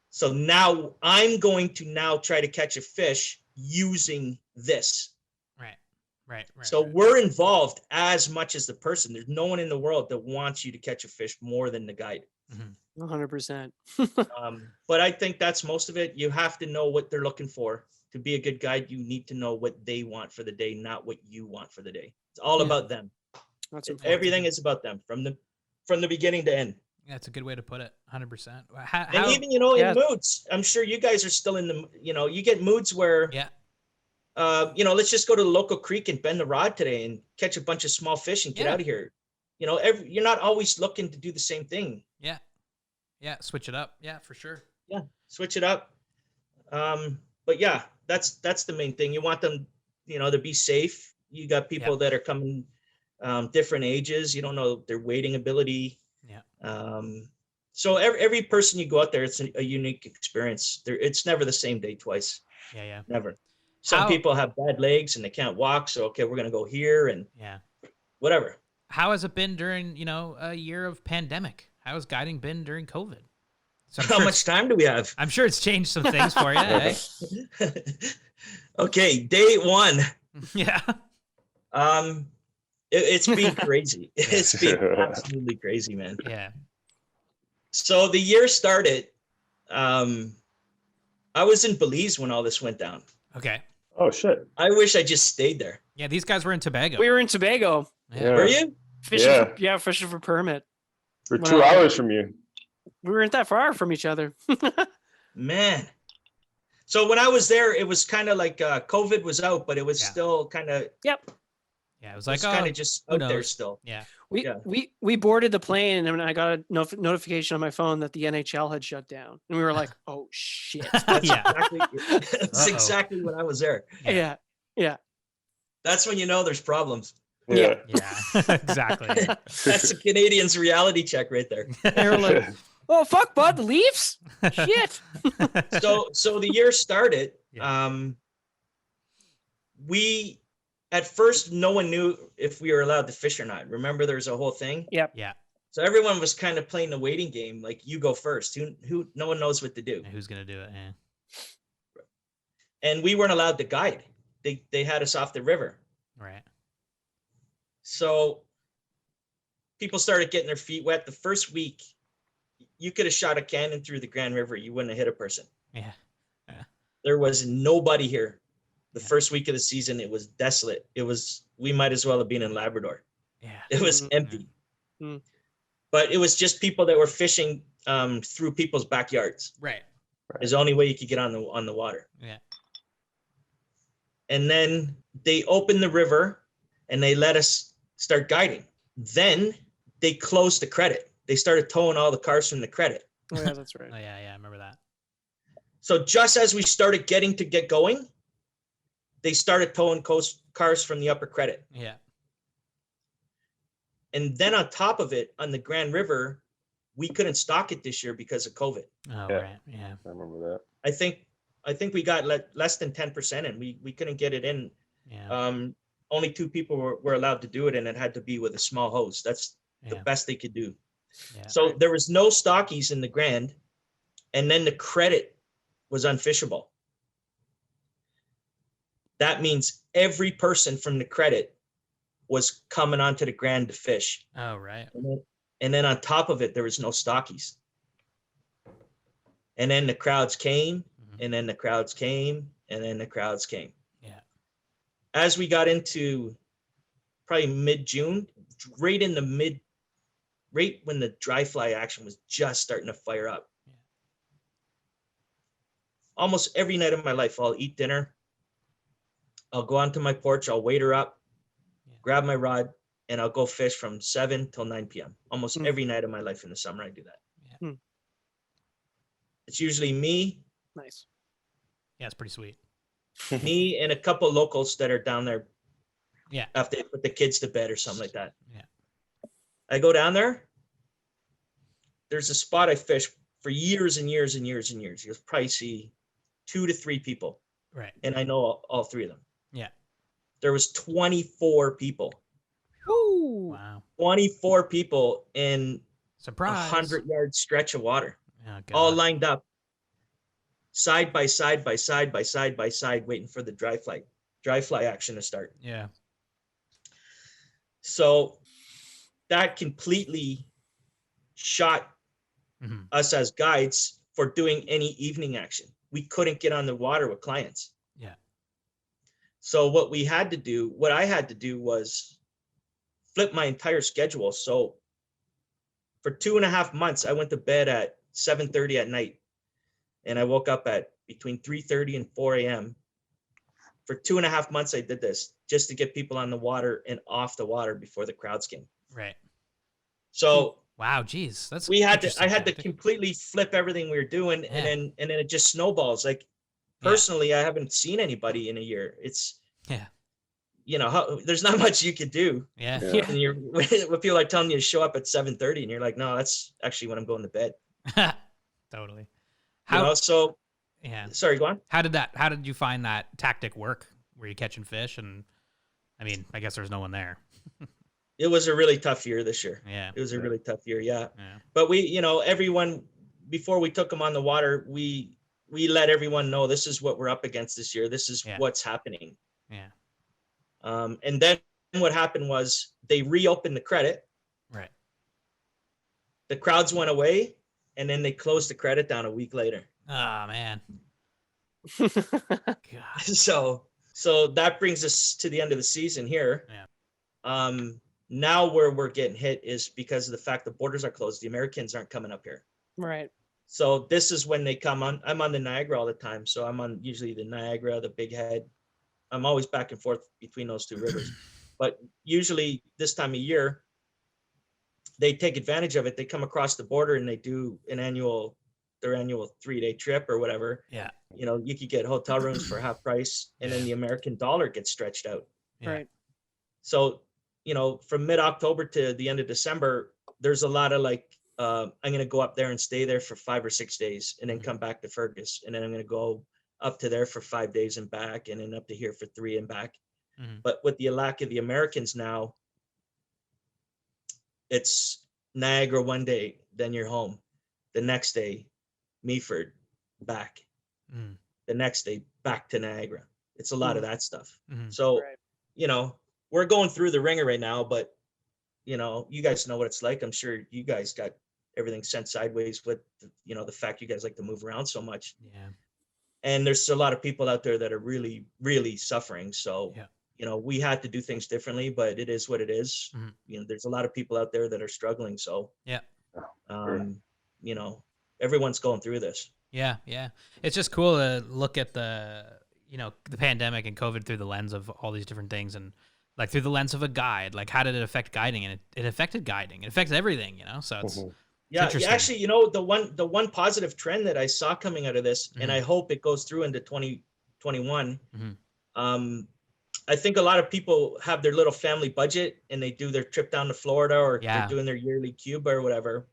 So now I'm going to now try to catch a fish using this. Right. So we're involved as much as the person. There's no one in the world that wants you to catch a fish more than the guide. 100%. But I think that's most of it. You have to know what they're looking for. To be a good guide, you need to know what they want for the day, not what you want for the day. It's all about them. Everything is about them from the beginning to end. That's a good way to put it. 100%. And even, in moods, I'm sure you guys are still in the, you get moods where, let's just go to the local creek and bend the rod today and catch a bunch of small fish and get out of here. You're not always looking to do the same thing. Yeah. Switch it up. Yeah, for sure. Yeah. Switch it up. But yeah, that's the main thing. You want them, to be safe. You got people that are coming, different ages. You don't know their wading ability. So every person you go out there, it's a unique experience. It's never the same day twice. Yeah. Never. Some people have bad legs and they can't walk. So, okay, we're going to go here and whatever. How has it been during, a year of pandemic? How has guiding been during COVID? So how much time do we have? I'm sure it's changed some things for you. Eh? Okay. Day 1. Yeah. It's been crazy. It's been absolutely crazy, man. Yeah. So the year started, I was in Belize when all this went down. Okay. Oh shit. I wish I just stayed there. Yeah, these guys were in Tobago. We were in Tobago. Yeah. Were you? Fishing fishing for permit. We're 2 hours from you. We weren't that far from each other. Man. So when I was there, it was kind of like COVID was out, but it was still kind of Yeah, it was like kind of just out there still. Yeah. We boarded the plane and I got a notification on my phone that the NHL had shut down, and we were like, "Oh shit!" That's exactly when I was there. Yeah. That's when you know there's problems. Yeah, exactly. That's a Canadian's reality check right there. They were like, "Oh fuck, bud, the Leafs, shit." So the year started. We at first, no one knew if we were allowed to fish or not. Remember, there's a whole thing. Yep. Yeah. So everyone was kind of playing the waiting game, like you go first. Who? No one knows what to do. Who's gonna do it? Yeah. And we weren't allowed to guide. They had us off the river. Right. So people started getting their feet wet. The first week, you could have shot a cannon through the Grand River. You wouldn't have hit a person. Yeah. There was nobody here. The Yeah. first week of the season, it was desolate. We might as well have been in Labrador. Yeah. It was Mhm. empty. Mm. But it was just people that were fishing through people's backyards. Right. Is the only way you could get on the water. Yeah. And then they opened the river and they let us start guiding. Then they closed the credit. They started towing all the cars from the credit. Oh, yeah, that's right. Oh yeah, I remember that. So just as we started to get going, they started towing cars from the upper credit. Yeah. And then on top of it, on the Grand River, we couldn't stock it this year because of COVID. Oh Yeah. right. Yeah. I remember that. I think we got less than 10% in. We couldn't get it in. Yeah. Only 2 people were allowed to do it, and it had to be with a small hose. That's the Yeah. best they could do. Yeah. So there was no stockies in the Grand, and then the credit was unfishable. That means every person from the credit was coming onto the Grand to fish. Oh right. And then on top of it, there was no stockies. And then the crowds came, Mhm. and then the crowds came, and then the crowds came. Yeah. As we got into probably mid-June, right when the dry fly action was just starting to fire up. Yeah. Almost every night of my life, I'll eat dinner. I'll go onto my porch, I'll wait her up, Yeah. grab my rod, and I'll go fish from 7 till 9 p.m. Almost Hmm. every night of my life in the summer, I do that. Yeah. Hmm. It's usually me, Nice. Yeah, it's pretty sweet. me, and a couple locals that are down there Yeah. after they put the kids to bed or something like that. Yeah. I go down there. There's a spot I fished for years and years and years and years. You'll probably see 2 to 3 people, Right. and I know all 3 of them. Yeah. There was 24 people. Woo! Wow. 24 people in a Surprise. 100-yard stretch of water, Oh, God. all lined up, side by side by side by side by side, waiting for the dry fly action to start. Yeah. So that completely shot Mhm. us as guides for doing any evening action. We couldn't get on the water with clients. Yeah. So what I had to do was flip my entire schedule. So for 2.5 months, I went to bed at 7:30 at night, and I woke up at between 3:30 and 4 a.m. For 2.5 months, I did this just to get people on the water and off the water before the crowds came. Right. So Wow. Geez. That's. I had interesting to tactic. completely flip everything we were doing, Yeah. and then it just snowballs. Like Yeah. personally, I haven't seen anybody in a year. It's, Yeah. there's not much you could do. Yeah. Yeah. And when people are telling you to show up at 7:30, and you're like, no, that's actually when I'm going to bed. Totally. So Yeah. sorry, go on. How did you find that tactic work? Were you catching fish? And I mean, I guess there's no one there. It was a really tough year this year. Yeah. It was a really tough year. Yeah. Yeah. But everyone, before we took them on the water, we let everyone know this is what we're up against this year. This is Yeah. what's happening. Yeah. And then what happened was they reopened the credit. Right. The crowds went away, and then they closed the credit down a week later. Oh man. God. So that brings us to the end of the season here. Yeah. Now where we're getting hit is because of the fact the borders are closed. The Americans aren't coming up here. Right. So this is when they come on. I'm on the Niagara all the time. So I'm on usually the Niagara, the Big Head. I'm always back and forth between those 2 rivers. But usually this time of year, they take advantage of it. They come across the border and they do their annual 3-day trip or whatever. Yeah. You could get hotel rooms for half price, and then the American dollar gets stretched out. Yeah. Right. So, from mid-October to the end of December, there's a lot of like, I'm going to go up there and stay there for 5 or 6 days and then come back to Fergus. And then I'm going to go up to there for 5 days and back, and then up to here for 3 and back. But with the lack of the Americans now, it's Niagara one day, then you're home. The next day, Meaford, back. The next day, back to Niagara. It's a lot of that stuff. So, you know, we're going through the ringer right now, but, you know, you guys know what it's like. I'm sure you guys got everything sent sideways with, you know, the fact you guys like to move around so much. Yeah. And there's a lot of people out there that are really, really suffering. So, you know, we had to do things differently, but it is what it is. You know, there's a lot of people out there that are struggling. So, you know, everyone's going through this. Yeah. Yeah. It's just cool to look at the, you know, the pandemic and COVID through the lens of all these different things, and like through the lens of a guide, like how did it affect guiding? And it affected guiding. It affects everything, you know? So it's, actually, you know, the one positive trend that I saw coming out of this, and I hope it goes through into 2021. I think a lot of people have their little family budget and they do their trip down to Florida, or they're doing their yearly Cuba or whatever.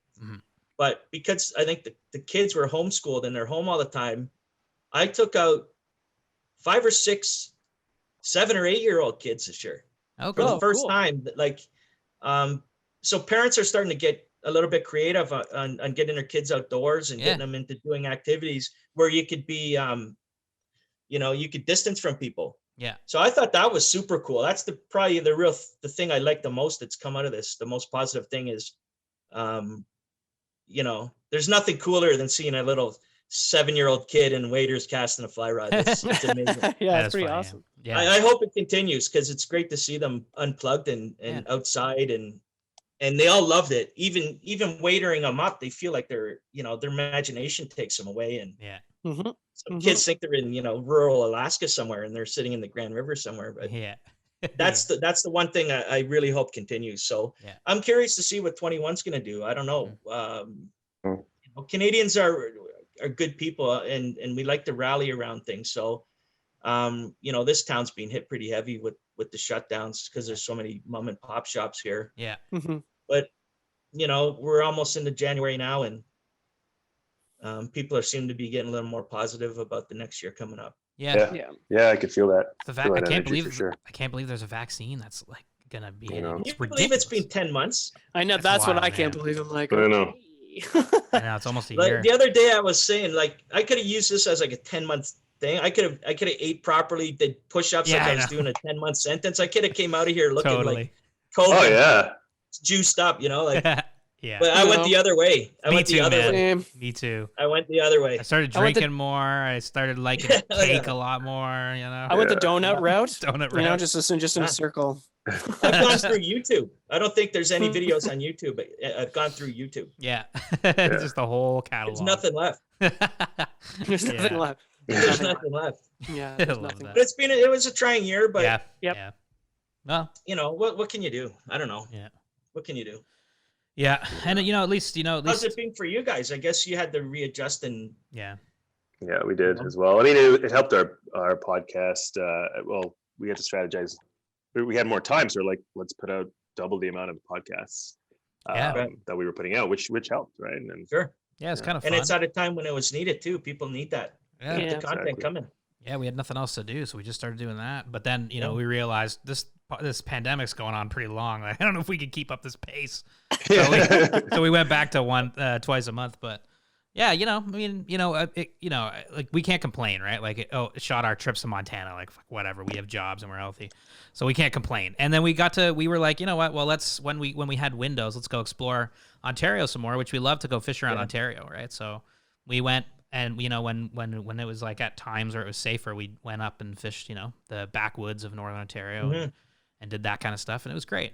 But because I think the kids were homeschooled and they're home all the time, I took out 5 or 6, 7 or 8-year-old kids this year for the first time. Like, so parents are starting to get a little bit creative on getting their kids outdoors and getting them into doing activities where you could be, you know, you could distance from people. Yeah. So I thought that was super cool. That's probably the thing I like the most that's come out of this. The most positive thing is, you know, there's nothing cooler than seeing a little 7-year-old kid in waders casting a fly rod. It's amazing. It's pretty awesome. Yeah. I hope it continues, because it's great to see them unplugged and outside, and they all loved it. Even wadering them up, they feel like they're, you know, their imagination takes them away. And some kids think they're in, you know, rural Alaska somewhere, and they're sitting in the Grand River somewhere. But that's the one thing I really hope continues. So I'm curious to see what 21's going to do. I don't know. You know, Canadians are good people, and we like to rally around things. So, you know, this town's being hit pretty heavy with the shutdowns because there's so many mom and pop shops here. Yeah. But, you know, we're almost into January now, and people seem to be getting a little more positive about the next year coming up. Yeah. I could feel that. I can't believe there's a vaccine that's like gonna be. You know. You believe it's been 10 months? I know, that's what I can't believe. I'm like, I know. I know, it's almost a year. The other day I was saying, like, I could have used this as like a 10-month thing. I could have ate properly, did push-ups like I was doing a 10-month sentence. I could have came out of here looking like COVID juiced up, you know, like. But I went the other way. Me too. I went the other way. I started drinking more. I started liking cake a lot more, you know. I went the donut route. You know, just in a circle. I've gone through YouTube. I don't think there's any videos on YouTube, but I've gone through YouTube. Yeah. It's just the whole catalog. There's nothing left. There's nothing left. There's nothing left. Yeah, there's nothing. But it was a trying year, but yeah. Well, you know, what can you do? I don't know. Yeah. What can you do? Yeah. And at least how's it been for you guys? I guess you had to readjust and Yeah, we did as well. I mean, it helped our podcast. Well, we had to strategize. We had more time, so we're like, let's put out double the amount of podcasts that we were putting out, which helped, right? And sure. Yeah, it's kind of fun. And it's at a time when it was needed too. People need that. Keep the content coming. Yeah, we had nothing else to do, so we just started doing that. But then, you know, we realized this pandemic's going on pretty long. Like, I don't know if we could keep up this pace. So we went back to twice a month. But yeah, you know, I mean, you know, like we can't complain, right? Like, it shot our trips to Montana. Like, whatever, we have jobs and we're healthy, so we can't complain. And then we were like, you know what? Well, when we had windows, let's go explore Ontario some more, which we love to go fish around Ontario, right? So we went. And, you know, when it was like at times where it was safer, we went up and fished, you know, the backwoods of Northern Ontario and did that kind of stuff. And it was great.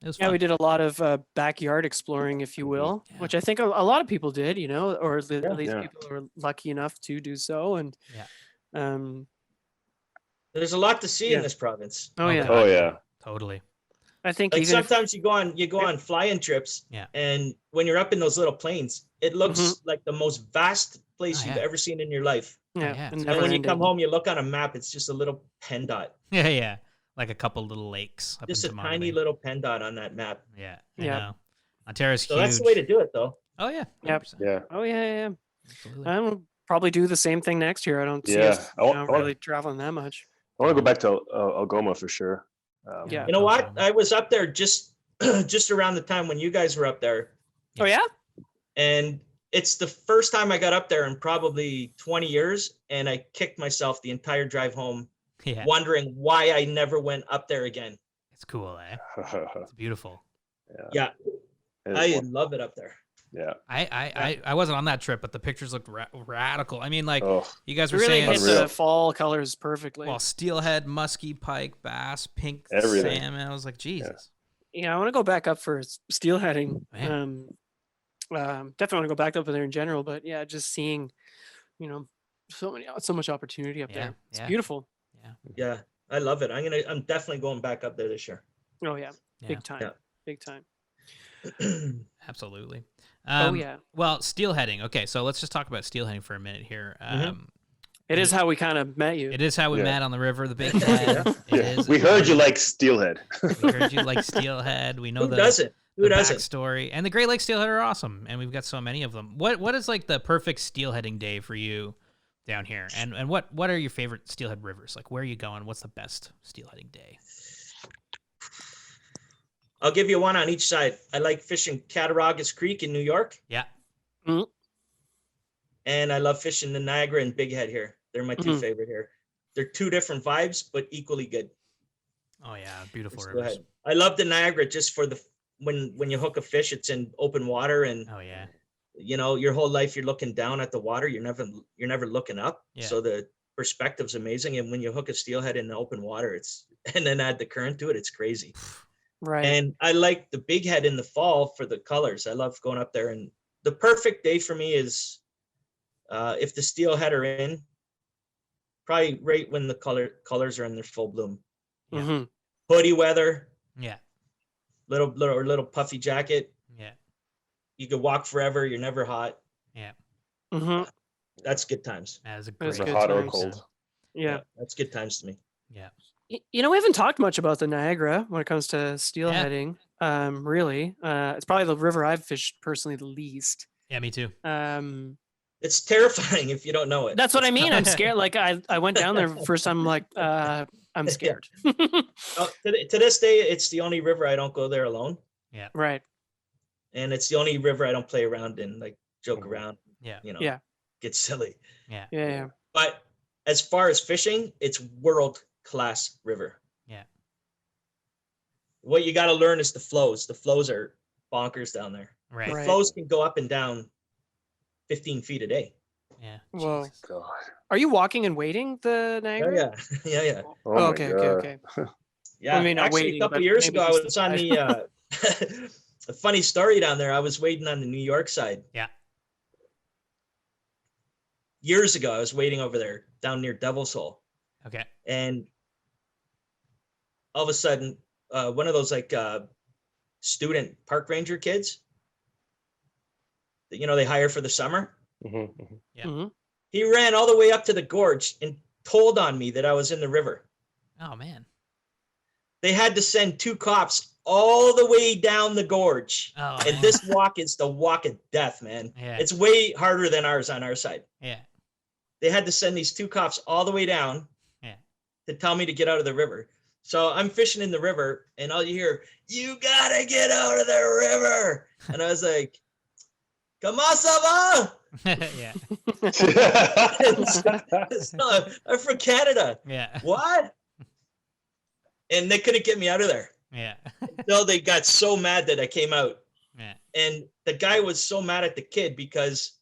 It was fun. Yeah, we did a lot of backyard exploring, if you will, which I think a lot of people did, you know, or at least people were lucky enough to do so. And there's a lot to see in this province. Oh, yeah. Oh, yeah. Totally. I think like sometimes you go on fly-in trips, and when you're up in those little planes, it looks like the most vast place you've ever seen in your life. Yeah. And when you come home, you look on a map, it's just a little pen dot. Yeah. Like a couple little lakes. Just a tiny little pen dot on that map. Yeah. I know. Ontario's huge. So that's the way to do it, though. Oh, yeah. 100%. Yeah. Oh, yeah. Absolutely. I will probably do the same thing next year. I don't see us really traveling that much. want to go back to Algoma for sure. Yeah. You know what? I was up there just just around the time when you guys were up there, Oh yeah. and it's the first time I got up there in probably 20 years, and I kicked myself the entire drive home, Yeah, wondering why I never went up there again. it's cool, eh? It's beautiful. Yeah, It is I one- love it up there. yeah. I wasn't on that trip, but the pictures looked radical. I mean, like Oh, you guys You were really saying, hit Unreal. the fall colors perfectly. well, steelhead, musky, pike, bass, pink Everything. salmon. I was like, Jesus. Yeah, I want to go back up for steelheading. Man. Definitely want to go back up there in general, but yeah, just seeing, so much opportunity up Yeah, there. It's yeah. beautiful. Yeah, I love it. I'm definitely going back up there this year. Oh yeah, Yeah. big time, Yeah. big time. Absolutely. Oh yeah, Well, steelheading. Okay, so let's just talk about steelheading for a minute here. it is how we kind of met you. It is how we Yeah. met on the river, the big head. It yeah. is. We heard you like Steelhead. We heard you like steelhead. We know Who the doesn't? Who the doesn't? backstory. And the Great Lakes steelhead are awesome, and we've got so many of them. What is like the perfect steelheading day for you down here? And what are your favorite steelhead rivers? Like, where are you going? What's the best steelheading day? I'll give you one on each side. I like fishing Cattaraugus Creek in New York, Yeah. and I love fishing the Niagara and Big Head here. They're my two favorite here. They're two different vibes, but equally good. Oh yeah, beautiful Go rivers. ahead. I love the Niagara just for the when you hook a fish, it's in open water, and Oh yeah. your whole life you're looking down at the water. You're never looking up. Yeah. So the perspective's amazing. And when you hook a steelhead in the open water, and then add the current to it, it's crazy. Right. And I like the Big Head in the fall for the colors. I love going up there. And the perfect day for me is if the steelhead are in, probably right when the colors are in their full bloom. Mhm. Hoodie weather, Yeah. little puffy jacket. Yeah. You could walk forever. You're never hot. Yeah. Mhm. That's good times. That is a That's great good hot or times. cold. Yeah. That's good times to me. Yeah. We haven't talked much about the Niagara when it comes to steelheading. Really, it's probably the river I've fished personally the least. Yeah, me too. It's terrifying if you don't know it. That's what I mean. I'm scared. Like I went down there first time. I'm like, I'm scared. To this day, it's the only river I don't go there alone. Right. And it's the only river I don't play around in, like joke Mhm. around, Yeah. Yeah. get silly. Yeah. Yeah. But as far as fishing, it's world class river. Yeah. What you got to learn is the flows. The flows are bonkers down there. Right. The Right. flows can go up and down 15 feet a day. Yeah. Whoa. Jesus. God. Are you walking and waiting the Oh, Niagara? yeah. Yeah. Yeah. Oh my Okay. God. Okay. Yeah. I mean, not Actually, waiting, a couple but years maybe ago, I just was on the, a funny story down there. I was waiting on the New York side. Yeah. Years ago, I was waiting over there down near Devil's Hole. Okay. And all of a sudden, one of those like student park ranger kids that they hire for the summer, Mhm, mhm. Yeah. Mhm. he ran all the way up to the gorge and told on me that I was in the river. Oh man. They had to send 2 cops all the way down the gorge. Oh. And man. this walk is the walk of death, man. Yeah. It's way harder than ours on our side. Yeah. They had to send these 2 cops all the way down Yeah. to tell me to get out of the river. So I'm fishing in the river, and all you hear, "You gotta get out of the river." And I was like, "Comment ça va?" Yeah. So, I'm from Canada. Yeah. What? And they couldn't get me out of there. Yeah. No, they got so mad that I came out. Yeah. And the guy was so mad at the kid because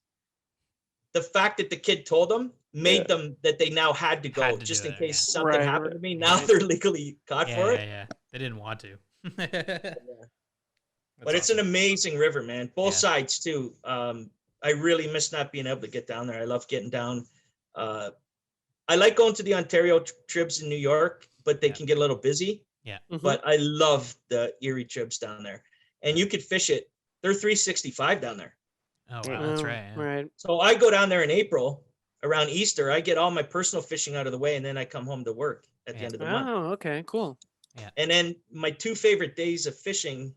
the fact that the kid told them made Yeah. them that they now had to go Had to just do in it, case yeah. something Right, happened right, to me. Now right. they're legally caught Yeah. for Yeah. it. Yeah. They didn't want to. But it's an amazing river, man. Both Yeah. sides too. I really miss not being able to get down there. I love getting down. I like going to the Ontario trips in New York, but they Yeah. can get a little busy. Mhm. But I love the Erie trips down there, and you could fish it. They're 365 down there. Oh wow, that's Oh, right. Yeah. Right. So I go down there in April around Easter. I get all my personal fishing out of the way, and then I come home to work at the Yeah. end of the month. Oh, okay. Cool. And then my 2 favorite days of fishing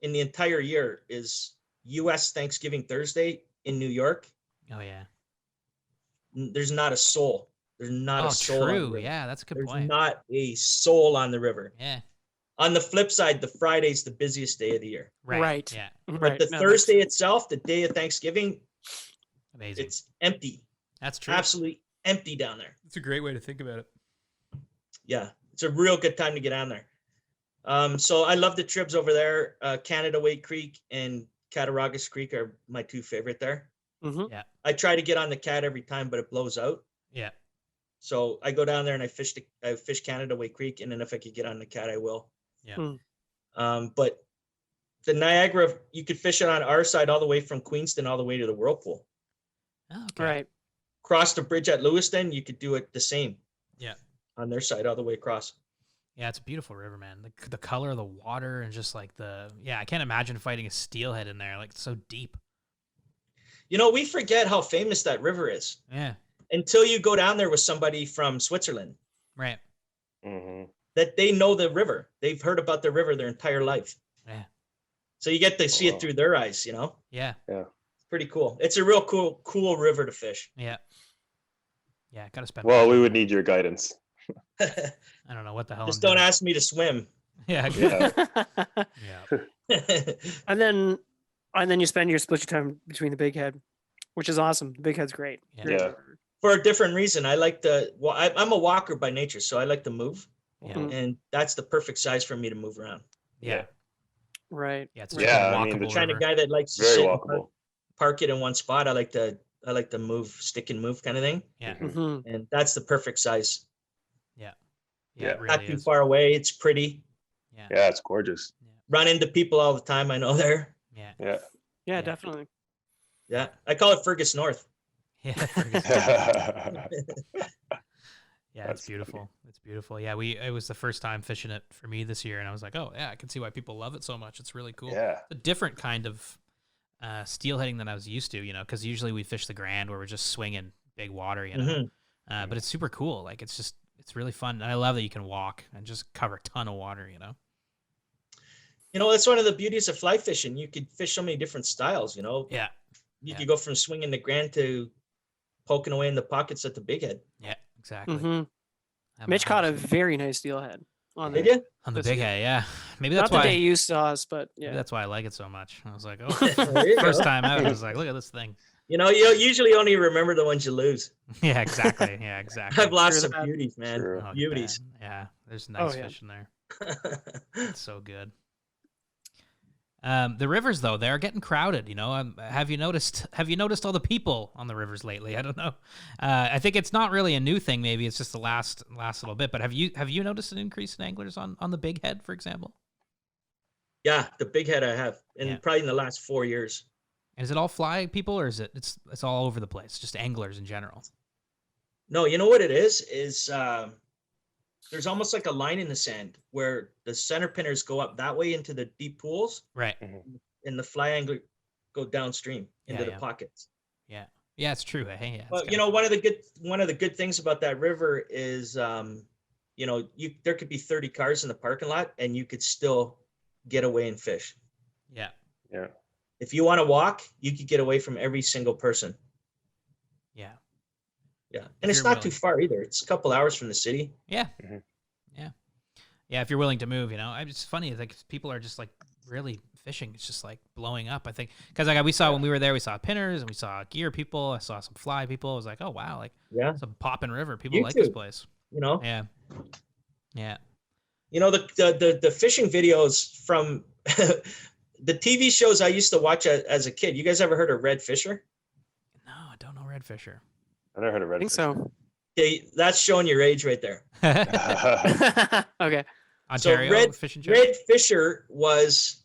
in the entire year is U.S. Thanksgiving Thursday in New York. Oh yeah. There's not a soul. There's not Oh, a soul on the true. river. Yeah, that's a good There's point. not a soul on the river. Yeah. On the flip side, the Friday's the busiest day of the year. Right. Yeah. But Right. the No, Thursday itself, the day of Thanksgiving, Amazing. it's empty. That's true. Absolutely empty down there. It's a great way to think about it. Yeah, it's a real good time to get on there. So I love the trips over there. Canada Way Creek and Cattaraugus Creek are my two favorite there. Mhm. Yeah. I try to get on the Cat every time, but it blows out. Yeah. So I go down there and I fish Canada Way Creek, and then if I could get on the Cat, I will. Yeah. But the Niagara, you could fish it on our side all the way from Queenston all the way to the Whirlpool. Oh, okay. Right. Cross the bridge at Lewiston, you could do it the same. Yeah. On their side all the way across. Yeah, it's a beautiful river, man. The color of the water and just like I can't imagine fighting a steelhead in there. Like, it's so deep. You know, we forget how famous that river is Yeah. until you go down there with somebody from Switzerland. Right. Mhm. That they know the river. They've heard about the river their entire life. Yeah. So you get to see wow. it through their eyes, you know? Yeah. It's pretty cool. It's a real cool river to fish. Yeah. Yeah. Gotta spend. Well, we would need your guidance. I don't know what the hell. Just I'm don't doing. ask me to swim. Yeah. Yeah. Yeah. and then you spend your split your time between the Big Head, which is awesome. The Big Head's great. Yeah. Great Yeah. river. For a different reason. I like I'm a walker by nature, so I like to move. Yeah. Mhm. And that's the perfect size for me to move around. Yeah. Right. Yeah. It's right. Yeah, a I mean, the walkable Kind of river. guy that likes to Very sit and walkable. park it in one spot. I like to move, stick and move kind of thing. Yeah. Mhm. Mhm. And that's the perfect size. Yeah. It Not really too is. far away. It's pretty. Yeah. Yeah, it's gorgeous. Run into people all the time. I know there. Yeah. Yeah. Yeah, Yeah. definitely. Yeah. I call it Fergus North. Yeah. Yeah, That's it's beautiful. It's beautiful. Yeah, it was the first time fishing it for me this year, and I was like, oh yeah, I can see why people love it so much. It's really cool. Yeah. It's a different kind of steelheading than I was used to, because usually we fish the Grand where we're just swinging big water, Mhm. But it's super cool. Like it's really fun, and I love that you can walk and just cover a ton of water. You know, that's one of the beauties of fly fishing. You could fish so many different styles, Yeah. You Yeah. could go from swinging the Grand to poking away in the pockets at the Big Head. Yeah. Exactly. Mhm. I'm- Mitch I'm caught a just- very nice steelhead on Did there. you? on the this big year. head. Yeah. Maybe Not that's the why. day you saw us, but Maybe yeah. that's why I like it so much. I was like, oh, There you first go. time out, I was like, look at this thing. You know, you usually only remember the ones you lose. Yeah. Exactly. Yeah. Exactly. I've lost Sure some that- beauties, man. True. Oh, Beauties. man. Yeah, there's nice yeah. fish in there. It's so good. The rivers, though, they're getting crowded. Have you noticed all the people on the rivers lately? I don't know. I think it's not really a new thing. Maybe it's just the last little bit. But have you noticed an increase in anglers on the Big Head, for example? Yeah, the Big Head I have, and Yeah. probably in the last 4 years. And is it all fly people, or is it's all over the place? Just anglers in general. No, you know what it is? There's almost like a line in the sand where the center pinners go up that way into the deep pools, Right. and the fly angler go downstream into Yeah, the yeah. pockets. Yeah. Yeah, it's true. Hey, yeah. But one of the good things about that river is, there could be 30 cars in the parking lot, and you could still get away and fish. Yeah. Yeah. If you want to walk, you could get away from every single person. Yeah. Yeah, and it's you're not too willing. far either. It's a couple hours from the city. Yeah. Mhm. Yeah. Yeah. If you're willing to move, it's funny. It's like people are just like really fishing. It's just like blowing up. I think because we saw when we were there, we saw pinners and we saw gear people. I saw some fly people. I was like, oh wow, like Yeah, it's a poppin' river. People like this place. Yeah. Yeah. The fishing videos from the TV shows I used to watch as a kid. You guys ever heard of Red Fisher? No, I don't know Redfisher. I've never heard of I red. think so. Okay, that's showing your age right there. Okay. Ontario Red- fishing show. Red Fisher was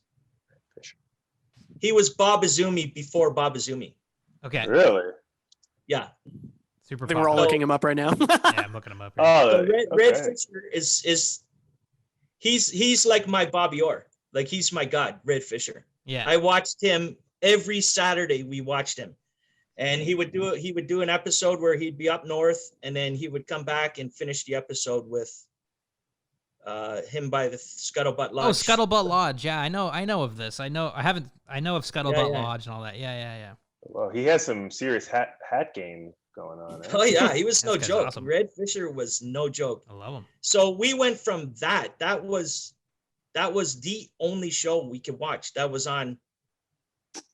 Bob Azumi before Bob Azumi. Okay. Really? Yeah. Super. I think we're all popular. looking him up right now. Yeah, I'm looking them up. Here. Oh, So Red okay. Fisher is he's like my Bobby Orr. Like he's my god, Red Fisher. Yeah. I watched him every Saturday. We watched him, and he would do an episode where he'd be up north, and then he would come back and finish the episode with him by the Scuttlebutt Lodge. Oh, Scuttlebutt Lodge. Yeah, I know of this. I know of Scuttlebutt Yeah. Lodge and all that. Yeah. Well, he has some serious hat game going on. Oh yeah, he was no This guy's joke. awesome. Red Fisher was no joke. I love him. So we went from that. That was the only show we could watch. That was on.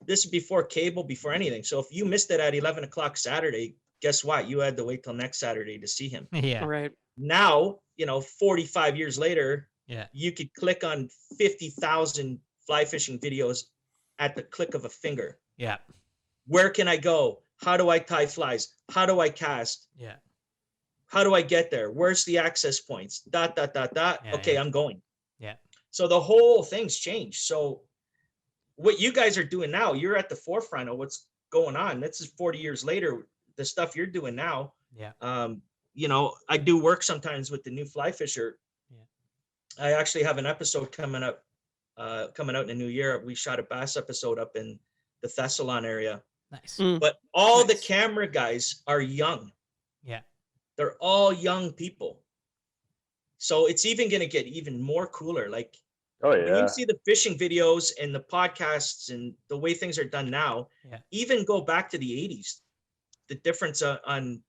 This is before cable, before anything. So if you missed it at 11 o'clock Saturday, guess what? You had to wait till next Saturday to see him. Yeah. Right. Now, 45 years later, Yeah. you could click on 50,000 fly fishing videos at the click of a finger. Yeah. Where can I go? How do I tie flies? How do I cast? Yeah. How do I get there? Where's the access points? ... Yeah, Okay, yeah. I'm going. Yeah. So the whole thing's changed. So what you guys are doing now, you're at the forefront of what's going on. This is 40 years later, the stuff you're doing now. Yeah. I do work sometimes with the new fly fisher. Yeah. I actually have an episode coming out in the new year. We shot a bass episode up in the Thessalon area. Nice. But all the Nice. camera guys are young. Yeah. They're all young people. So it's even going to get even more cooler. Like Oh when yeah. you see the fishing videos and the podcasts and the way things are done now, Yeah. even go back to the 80s, the difference on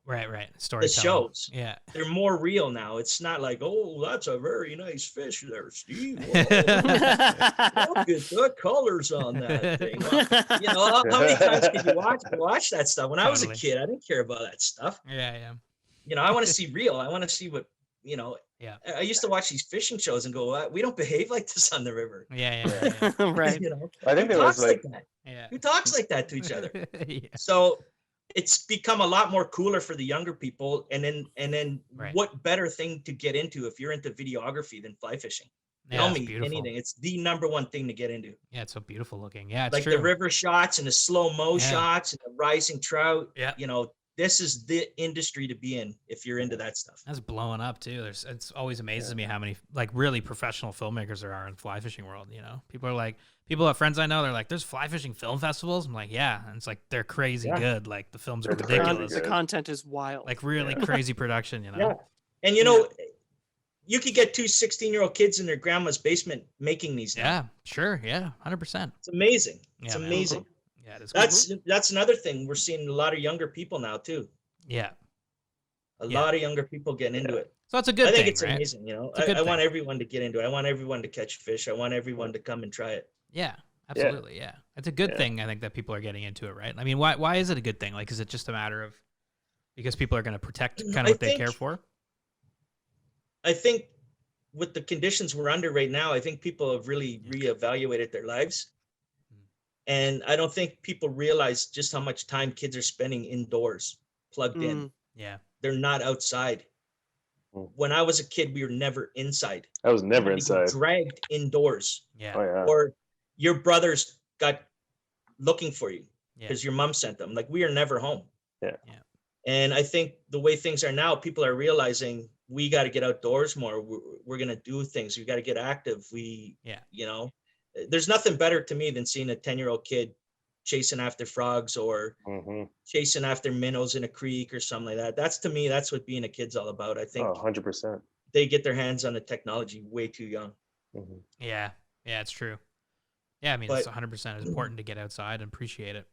Right. the Storytelling. shows. Yeah. They're more real now. It's not like, oh, that's a very nice fish there, Steve. Whoa, look at the colors on that thing. Well, how many times did you watch that stuff? When I was a Totally. kid, I didn't care about that stuff. Yeah. I want to see real. I want to see what, Yeah. I used to watch these fishing shows and go, we don't behave like this on the river. Yeah. Right. I think Who there was talks like that? Yeah. Who talks like that to each other? Yeah. So it's become a lot more cooler for the younger people. And then Right. what better thing to get into if you're into videography than fly fishing? Yeah, Tell it's me beautiful. anything. It's the number one thing to get into. Yeah, it's so beautiful looking. Yeah, it's Like true. the river shots and the slow-mo Yeah. shots and the rising trout. Yeah. This is the industry to be in if you're into that stuff. That's blowing up too. It's always amazes me how many like really professional filmmakers there are in fly fishing world. People have friends I know. They're like, "There's fly fishing film festivals." I'm like, "Yeah," and it's like they're crazy Yeah. good. Like the films are They're crazy ridiculous. The good. content is wild. Like really Yeah. crazy production. Yeah. And you could get two 16-year-old kids in their grandma's basement making these now. Yeah, sure. Yeah, 100%. It's amazing. It's Yeah, man. amazing. Yeah, it is. Cool. That's another thing. We're seeing a lot of younger people now too. Yeah. A Yeah. lot of younger people getting into it. So it's a good I think thing, it's right? amazing. It's a good I want thing. everyone to get into it. I want everyone to catch fish. I want everyone to come and try it. Yeah, absolutely. Yeah. It's a good Yeah. thing. I think that people are getting into it, right? I mean, why is it a good thing? Like, is it just a matter of because people are going to protect kind I of what they think- care for? I think with the conditions we're under right now, I think people have really reevaluated their lives. Mm. And I don't think people realize just how much time kids are spending indoors, plugged in. Yeah. They're not outside. Mm. When I was a kid, we were never inside. I was never We were inside. dragged indoors, Yeah. Oh yeah. or your brothers got looking for you Yeah. because your mom sent them. Like we are never home. Yeah. Yeah. And I think the way things are now, people are realizing we got to get outdoors more. We're going to do things. We got to get active. There's nothing better to me than seeing a 10-year-old kid chasing after frogs or Mm-hmm. chasing after minnows in a creek or something like that. That's to me, that's what being a kid's all about. I think Oh, 100%. they get their hands on the technology way too young. Mm-hmm. Yeah. Yeah, it's true. Yeah, I mean, But- it's 100% is important to get outside and appreciate it,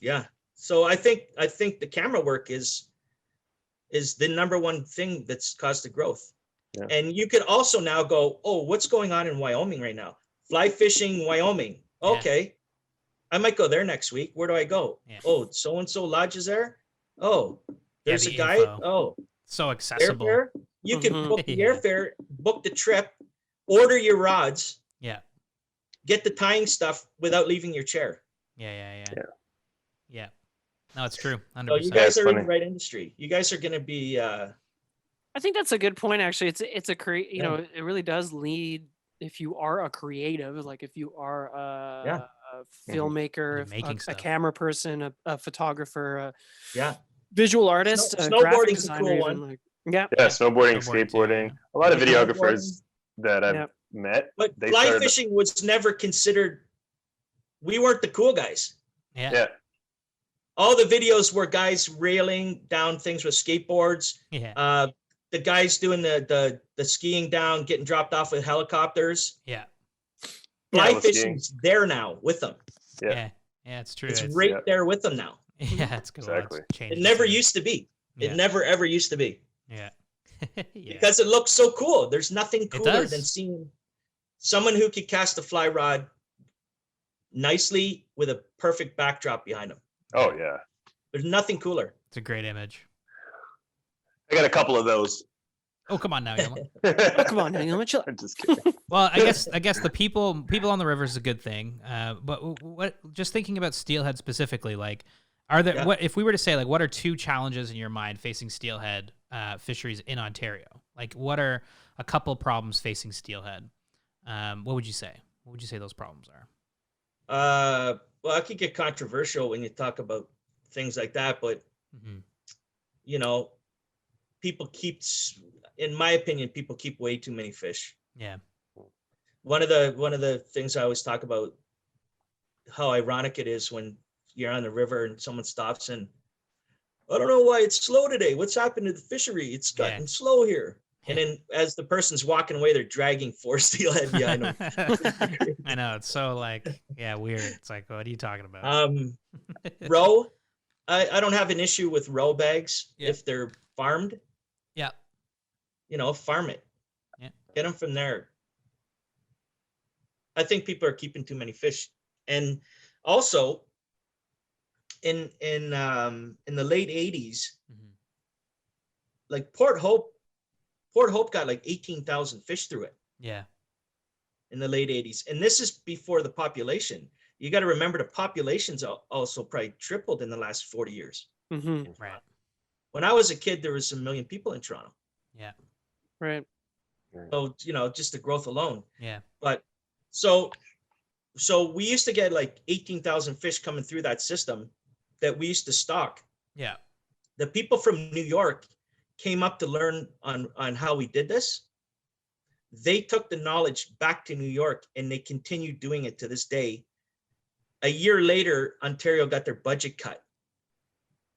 Yeah. So I think the camera work is the number one thing that's caused the growth. Yeah. And you could also now go, oh, what's going on in Wyoming right now? Fly fishing Wyoming. Yeah. Okay. I might go there next week. Where do I go? Yeah. Oh, so-and-so lodge is there. Oh, there's the a guide. info. Oh, So accessible. airfare. You can Mhm. book the Yeah. airfare, book the trip, order your rods, Yeah. get the tying stuff without leaving your chair. Yeah. Yeah. Yeah. No, it's true. 100%. So you Yeah, guys it's are in the funny. right industry. You guys are going to be, I think that's a good point. Actually, it's a Yeah. it really does lead if you are a creative, like if you are a filmmaker, You're making a stuff. camera person, a photographer, a yeah. visual artist, a graphic snowboarding's a designer, cool even, one. like, yeah. Yeah, snowboarding, Snowboarding too, skateboarding. yeah. A lot of Yeah, videographers that I've Yep. met. But They fly started- fishing was never considered. We weren't the cool guys. Yeah. Yeah. All the videos were guys railing down things with skateboards. Yeah. The guys doing the skiing down, getting dropped off with helicopters. Yeah. Fly with skiing. fishing's there now with them. Yeah. Yeah. It's true. It's It's- right yeah. there with them now. Yeah, it's good. Well, Exactly. it's changed It never the scene. used to be. Yeah. It never ever used to be. Yeah. Yeah. Because it looks so cool. There's nothing cooler does. than seeing someone who could cast a fly rod nicely with a perfect backdrop behind them. Oh yeah. There's nothing cooler. It's a great image. I got a couple of those. Oh, come on now, Yoma. Oh, come on, now, chill. I'm just kidding. Well, I guess the people on the river is a good thing. But what just thinking about steelhead specifically, like, are there what if we were to say like what are two challenges in your mind facing steelhead fisheries in Ontario? Like, what are a couple problems facing steelhead? What would you say? What would you say those problems are? Well, I could get controversial when you talk about things like that, but Mm-hmm. you know, in my opinion, people keep way too many fish. Yeah. One of the things I always talk about, how ironic it is when you're on the river and someone stops and, I don't know why it's slow today. What's happened to the fishery? It's gotten slow here. And then as the person's walking away, they're dragging 4 steelhead behind them. I know, it's so like, yeah, weird. It's like, what are you talking about? Roe, I don't have an issue with roe bags if they're farmed. Yeah. You know, farm it. Yeah. Get them from there. I think people are keeping too many fish. And also in the late 80s, like Port Hope got like 18,000 fish through it. Yeah. In the late 80s. And this is before the population. You got to remember the population's also probably tripled in the last 40 years. Mm-hmm. Right. When I was a kid, there was a million people in Toronto. Yeah. Right. So, you know, just the growth alone. Yeah. But so we used to get like 18,000 fish coming through that system that we used to stock. Yeah. The people from New York came up to learn on how we did this. They took the knowledge back to New York and they continue doing it to this day. A year later, Ontario got their budget cut.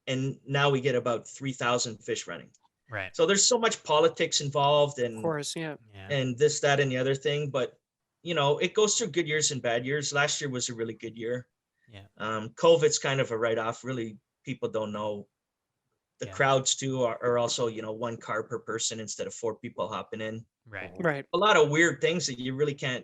And now we get about 3,000 fish running. Right. So there's so much politics involved and, Of course, yeah. and this, that, and the other thing. But, you know, it goes through good years and bad years. Last year was a really good year. Yeah. COVID's kind of a write-off. Really, people don't know. The crowds too are also, you know, 1 car per person instead of 4 people hopping in. Right. Right. A lot of weird things that you really can't,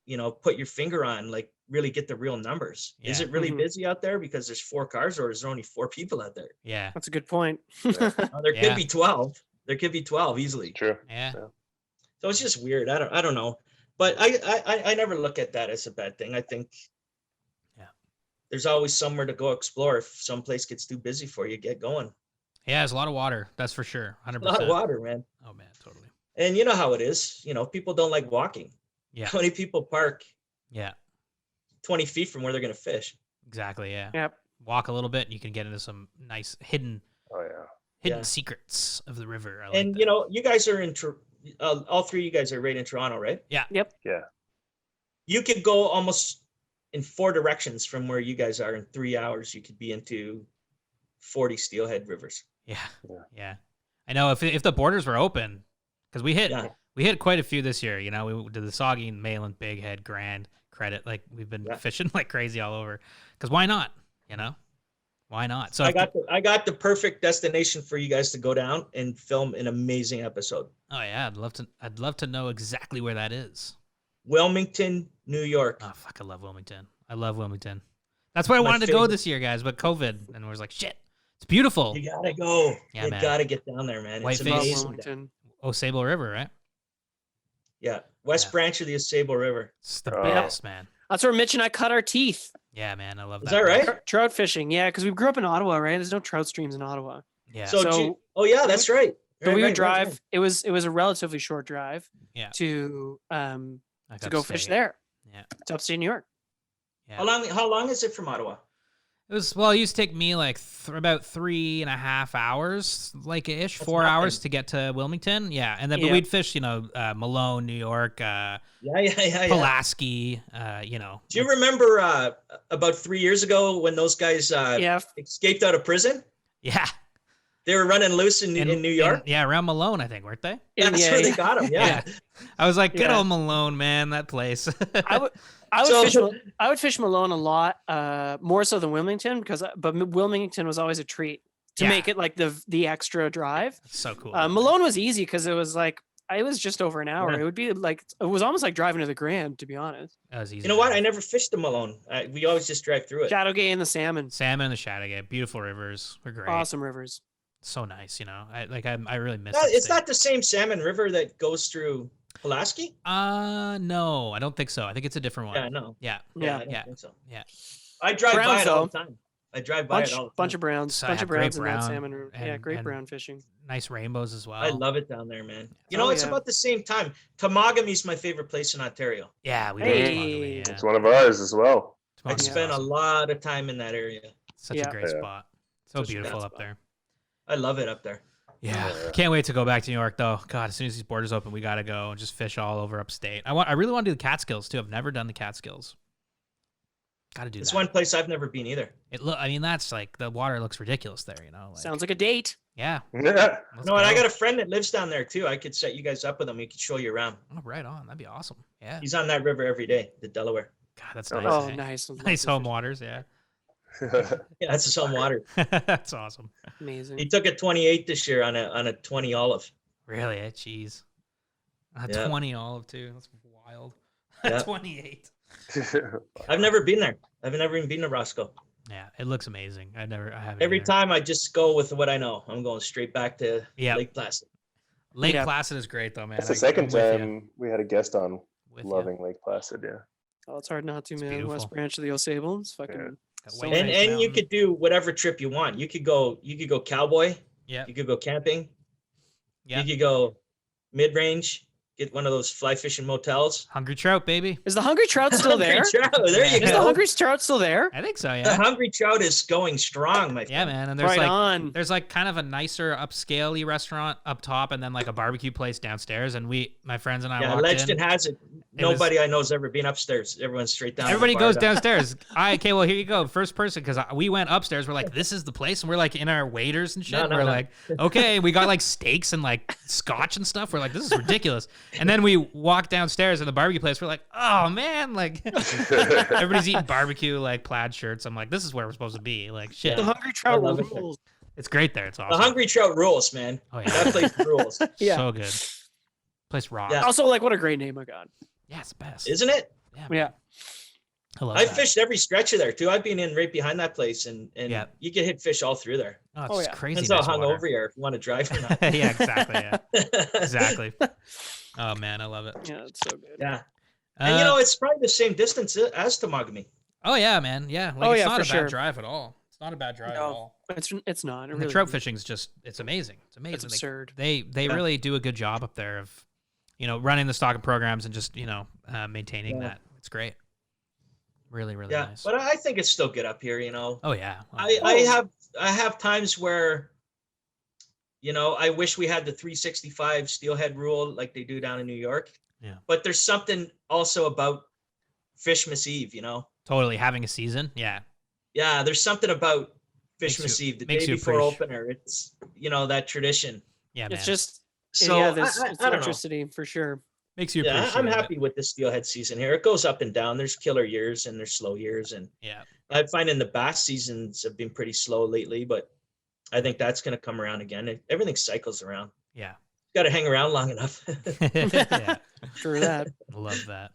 you know, put your finger on, like really get the real numbers. Yeah. Is it really busy out there because there's 4 cars, or is there only 4 people out there? Yeah. That's a good point. There could be 12. There could be 12 easily. True. Yeah. So it's just weird. I don't know. But I never look at that as a bad thing. I think there's always somewhere to go explore. If some place gets too busy for you, get going. Yeah, there's a lot of water. That's for sure. 100%. A lot of water, man. Oh man, totally. And you know how it is. You know, people don't like walking. Yeah. How many people park Yeah. 20 feet from where they're going to fish? Exactly. Yeah. Yep. Walk a little bit, and you can get into some nice hidden Oh yeah. hidden secrets of the river. I like And that. you know, you guys are in all 3 of you guys are right in Toronto, right? Yeah. Yep. Yeah. You could go almost in 4 directions from where you guys are. In 3 hours, you could be into 40 steelhead rivers. Yeah. I know if the borders were open, because we hit quite a few this year. You know, we did the Saugeen, Malin, Big Head, Grand, Credit. Like we've been fishing like crazy all over. Because why not? You know, why not? So I got the perfect destination for you guys to go down and film an amazing episode. Oh yeah, I'd love to know exactly where that is. Wilmington, New York. Oh fuck, I love Wilmington. I love Wilmington. That's why I wanted to go this year, guys, but COVID, and we was like, shit, it's beautiful. You gotta go. Yeah, you man. gotta get down there, man. Whiteface. It's amazing. Wilmington. Oh, Sable River, right? Yeah, West Branch of the Sable River. It's the best, man. That's where Mitch and I cut our teeth. Yeah, man, I love that. Is that right? Trout fishing, yeah, because we grew up in Ottawa, right? There's no trout streams in Ottawa. Yeah. Oh yeah, that's right. So we would drive. Right. It was a relatively short drive. Yeah. To Like go upstate. fish there. Yeah. To upstate New York. Yeah. How long is it from Ottawa? It used to take me like about 3.5 hours, like ish, 4 hours to get to Wilmington. Yeah, and then but we'd fish, you know, Malone, New York, Pulaski, you know. Do you remember about 3 years ago when those guys escaped out of prison? Yeah. They were running loose in New York. Yeah, around Malone, I think, weren't they? That's where they got them. Yeah. I was like, good old Malone, man, that place. I would fish Malone a lot, more so than Wilmington, but Wilmington was always a treat to make it like the extra drive. That's so cool. Malone was easy because it was like it was just over an hour. Yeah. It would be like it was almost like driving to the Grand, to be honest. That was easy. You know what? I never fished the Malone. We always just drive through it. Shadowgate and the salmon. Salmon and the Shadowgate, beautiful rivers. We're great. Awesome rivers. So nice, you know. I really miss No, that it's state. not the same salmon river that goes through Pulaski. No, I don't think so. I think it's a different one. Yeah, no. Yeah. I don't think so. Yeah. I drive by Browns, it all though. the time. I drive by it all the time. Bunch of browns, So, bunch yeah, of great browns in that brown salmon river. Yeah, and- great and- brown fishing. Nice rainbows as well. I love it down there, man. You Oh, know, it's yeah. about the same time. Tamagami's my favorite place in Ontario. Yeah, we Hey. love Tamagami, yeah. It's one of ours as well. I Tamagami's spent a awesome. lot of time in that area. Such Yeah. a great Yeah. spot. So Such a beautiful good up spot. there. I love it up there. Yeah, Yeah. can't wait to go back to New York though. God, as soon as these borders open, we gotta go and just fish all over upstate. I really want to do the Catskills too. I've never done the Catskills. Got to do It's that. one place I've never been either. I mean, that's like the water looks ridiculous there. You know. Like, Sounds like a date. Yeah. Yeah. let's No, and I go. got a friend that lives down there too. I could set you guys up with him. He could show you around. Oh, right on. That'd be awesome. Yeah. He's on that river every day, the Delaware. God, that's Oh, nice. Oh, eh? nice. Love Nice to home fish. waters. Yeah. Yeah, that's his own water. That's awesome. Amazing. He took a 28 this year on a 20 olive. Really? Eh? Jeez. Yeah. 20 olive too. That's wild. Yeah. 28. I've never been there. I've never even been to Roscoe. Yeah, it looks amazing. I haven't. Every either. time I just go with what I know. I'm going straight back to Yeah. Lake Placid. Lake Yeah. Placid is great though, man. That's the I'm second with ya. time we had a guest on With ya. loving Lake Placid. Yeah. Oh, it's hard not to, It's man. beautiful. West Branch of the Osable. It's fucking. Yeah. That so white And nice you mountain. could do whatever trip you want. You could go cowboy. Yeah. You could go camping. Yeah. You could go mid-range. Get one of those fly fishing motels. Hungry trout, baby. Is the hungry trout still Hungry there? trout, there you Is the go. hungry trout still there? I think so. The Yeah. hungry trout is going strong, my Yeah, friend. man. And there's Right like on. there's like kind of a nicer upscale-y restaurant up top, and then like a barbecue place downstairs. And my friends and I Yeah, walked legend in. has it. It was- Nobody I know has ever been upstairs. Everyone's straight down. to the Everybody bar goes down. downstairs. Okay, well here you go, first person, because we went upstairs. We're like, this is the place, and we're like in our waiters and shit. No, and no, we're no. like, okay, we got like steaks and like scotch and stuff. We're like, this is ridiculous. And then we walk downstairs in the barbecue place. We're like, oh man, like everybody's eating barbecue like plaid shirts. I'm like, this is where we're supposed to be. Like shit, The hungry trout love it. rules. it's great there. It's The awesome. hungry trout rules, man. Oh yeah, That place rules, Yeah. so good. Place rocks. Yeah. Also, like, what a great name I got. Yeah, it's the best. isn't it? Yeah. I love I that. fished every stretch of there too. I've been in right behind that place, and Yeah. you can hit fish all through there. Oh, it's Oh, yeah. crazy. Depends how nice water. hungover you are if you want to drive or not. Yeah, exactly. Yeah, exactly. Oh man, I love it. Yeah, it's so good. Yeah, and you Uh, know it's probably the same distance as Tamagami. Oh yeah, man. Yeah, like Oh, it's yeah, not for a sure. bad drive at all. It's not a bad drive at No, all. It's not. It And really the trout isn't. fishing's just it's amazing. It's amazing. It's absurd. They Yeah. really do a good job up there of, running the stocking programs and just maintaining Yeah. that. It's great. Really, really Yeah, nice. but I think it's still good up here. You know, Oh yeah. Oh, I have times where, I wish we had the 365 steelhead rule like they do down in New York. Yeah. But there's something also about Fishmas Eve, totally having a season. Yeah. Yeah, there's something about Makes Fishmas you- Eve, the makes day you before appreciate- opener. It's that tradition. Yeah, man. It's just So yeah, there's I it's don't know. electricity for sure. Makes you Yeah, appreciate I'm it. happy with the steelhead season here. It goes up and down. There's killer years and there's slow years, and Yeah. I find in the bass seasons have been pretty slow lately, but I think that's going to come around again. Everything cycles around. Yeah. Got to hang around long enough. Yeah. True that. Love that.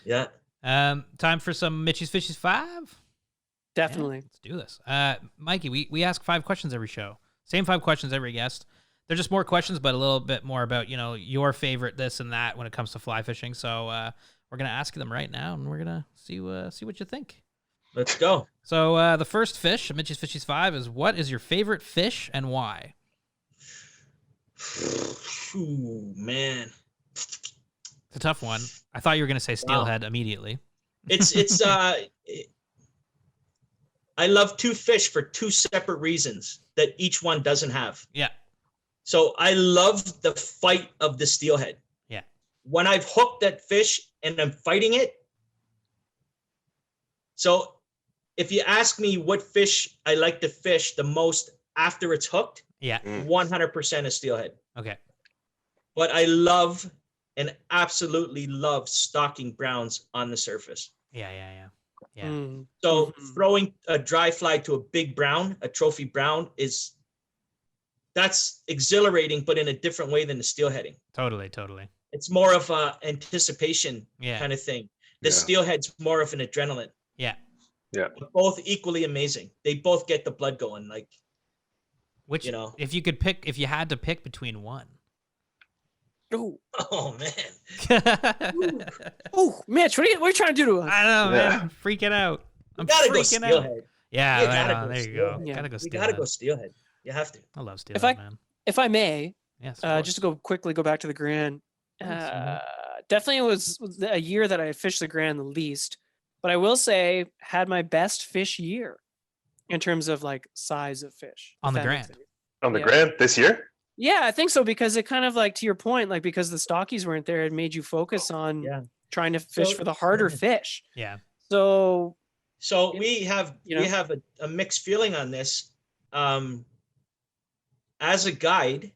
Yeah. Time for some Mitchie's Fishies 5. Definitely. Yeah, let's do this. Mikey, we ask 5 questions every show. Same 5 questions every guest. They're just more questions, but a little bit more about, your favorite this and that when it comes to fly fishing. So we're going to ask them right now, and we're going to see what you think. Let's go. So the first fish, Mitchie's Fishies 5, is what is your favorite fish and why? Ooh, man. It's a tough one. I thought you were going to say steelhead immediately. It's I love 2 fish for 2 separate reasons that each one doesn't have. Yeah. So I love the fight of the steelhead. Yeah. When I've hooked that fish and I'm fighting it. So if you ask me what fish I like to fish the most after it's hooked, Yeah. 100% a steelhead. Okay. But I love and absolutely love stocking browns on the surface. Yeah. Yeah. Mm. So Mhm. throwing a dry fly to a big brown, a trophy brown, that's exhilarating, but in a different way than the steelheading. Totally. It's more of a anticipation Yeah. kind of thing. The Yeah. steelhead's more of an adrenaline. Yeah. But both equally amazing. They both get the blood going. Like, Which, you know. if you had to pick between one. Oh, Oh man. I oh, Mitch, what are you trying to do to us? don't know, man. I'm freaking out. I'm You gotta go freaking out. steelhead. Yeah, You right gotta on. go There you go. steelhead. Yeah. Gotta go You steelhead. gotta go steelhead. You have to. I love steelhead, man. If I may, Yes. just to quickly go back to the Grand. Thanks, Definitely was a year that I fished the Grand the least, but I will say had my best fish year in terms of like size of fish On if the that makes Grand. sense. On the Yeah. Grand this year? Yeah, I think so because it kind of like to your point, like because the stockies weren't there, it made you focus on Yeah. trying to fish So- for the harder fish. Yeah. So So we have You know? a mixed feeling on this. As a guide,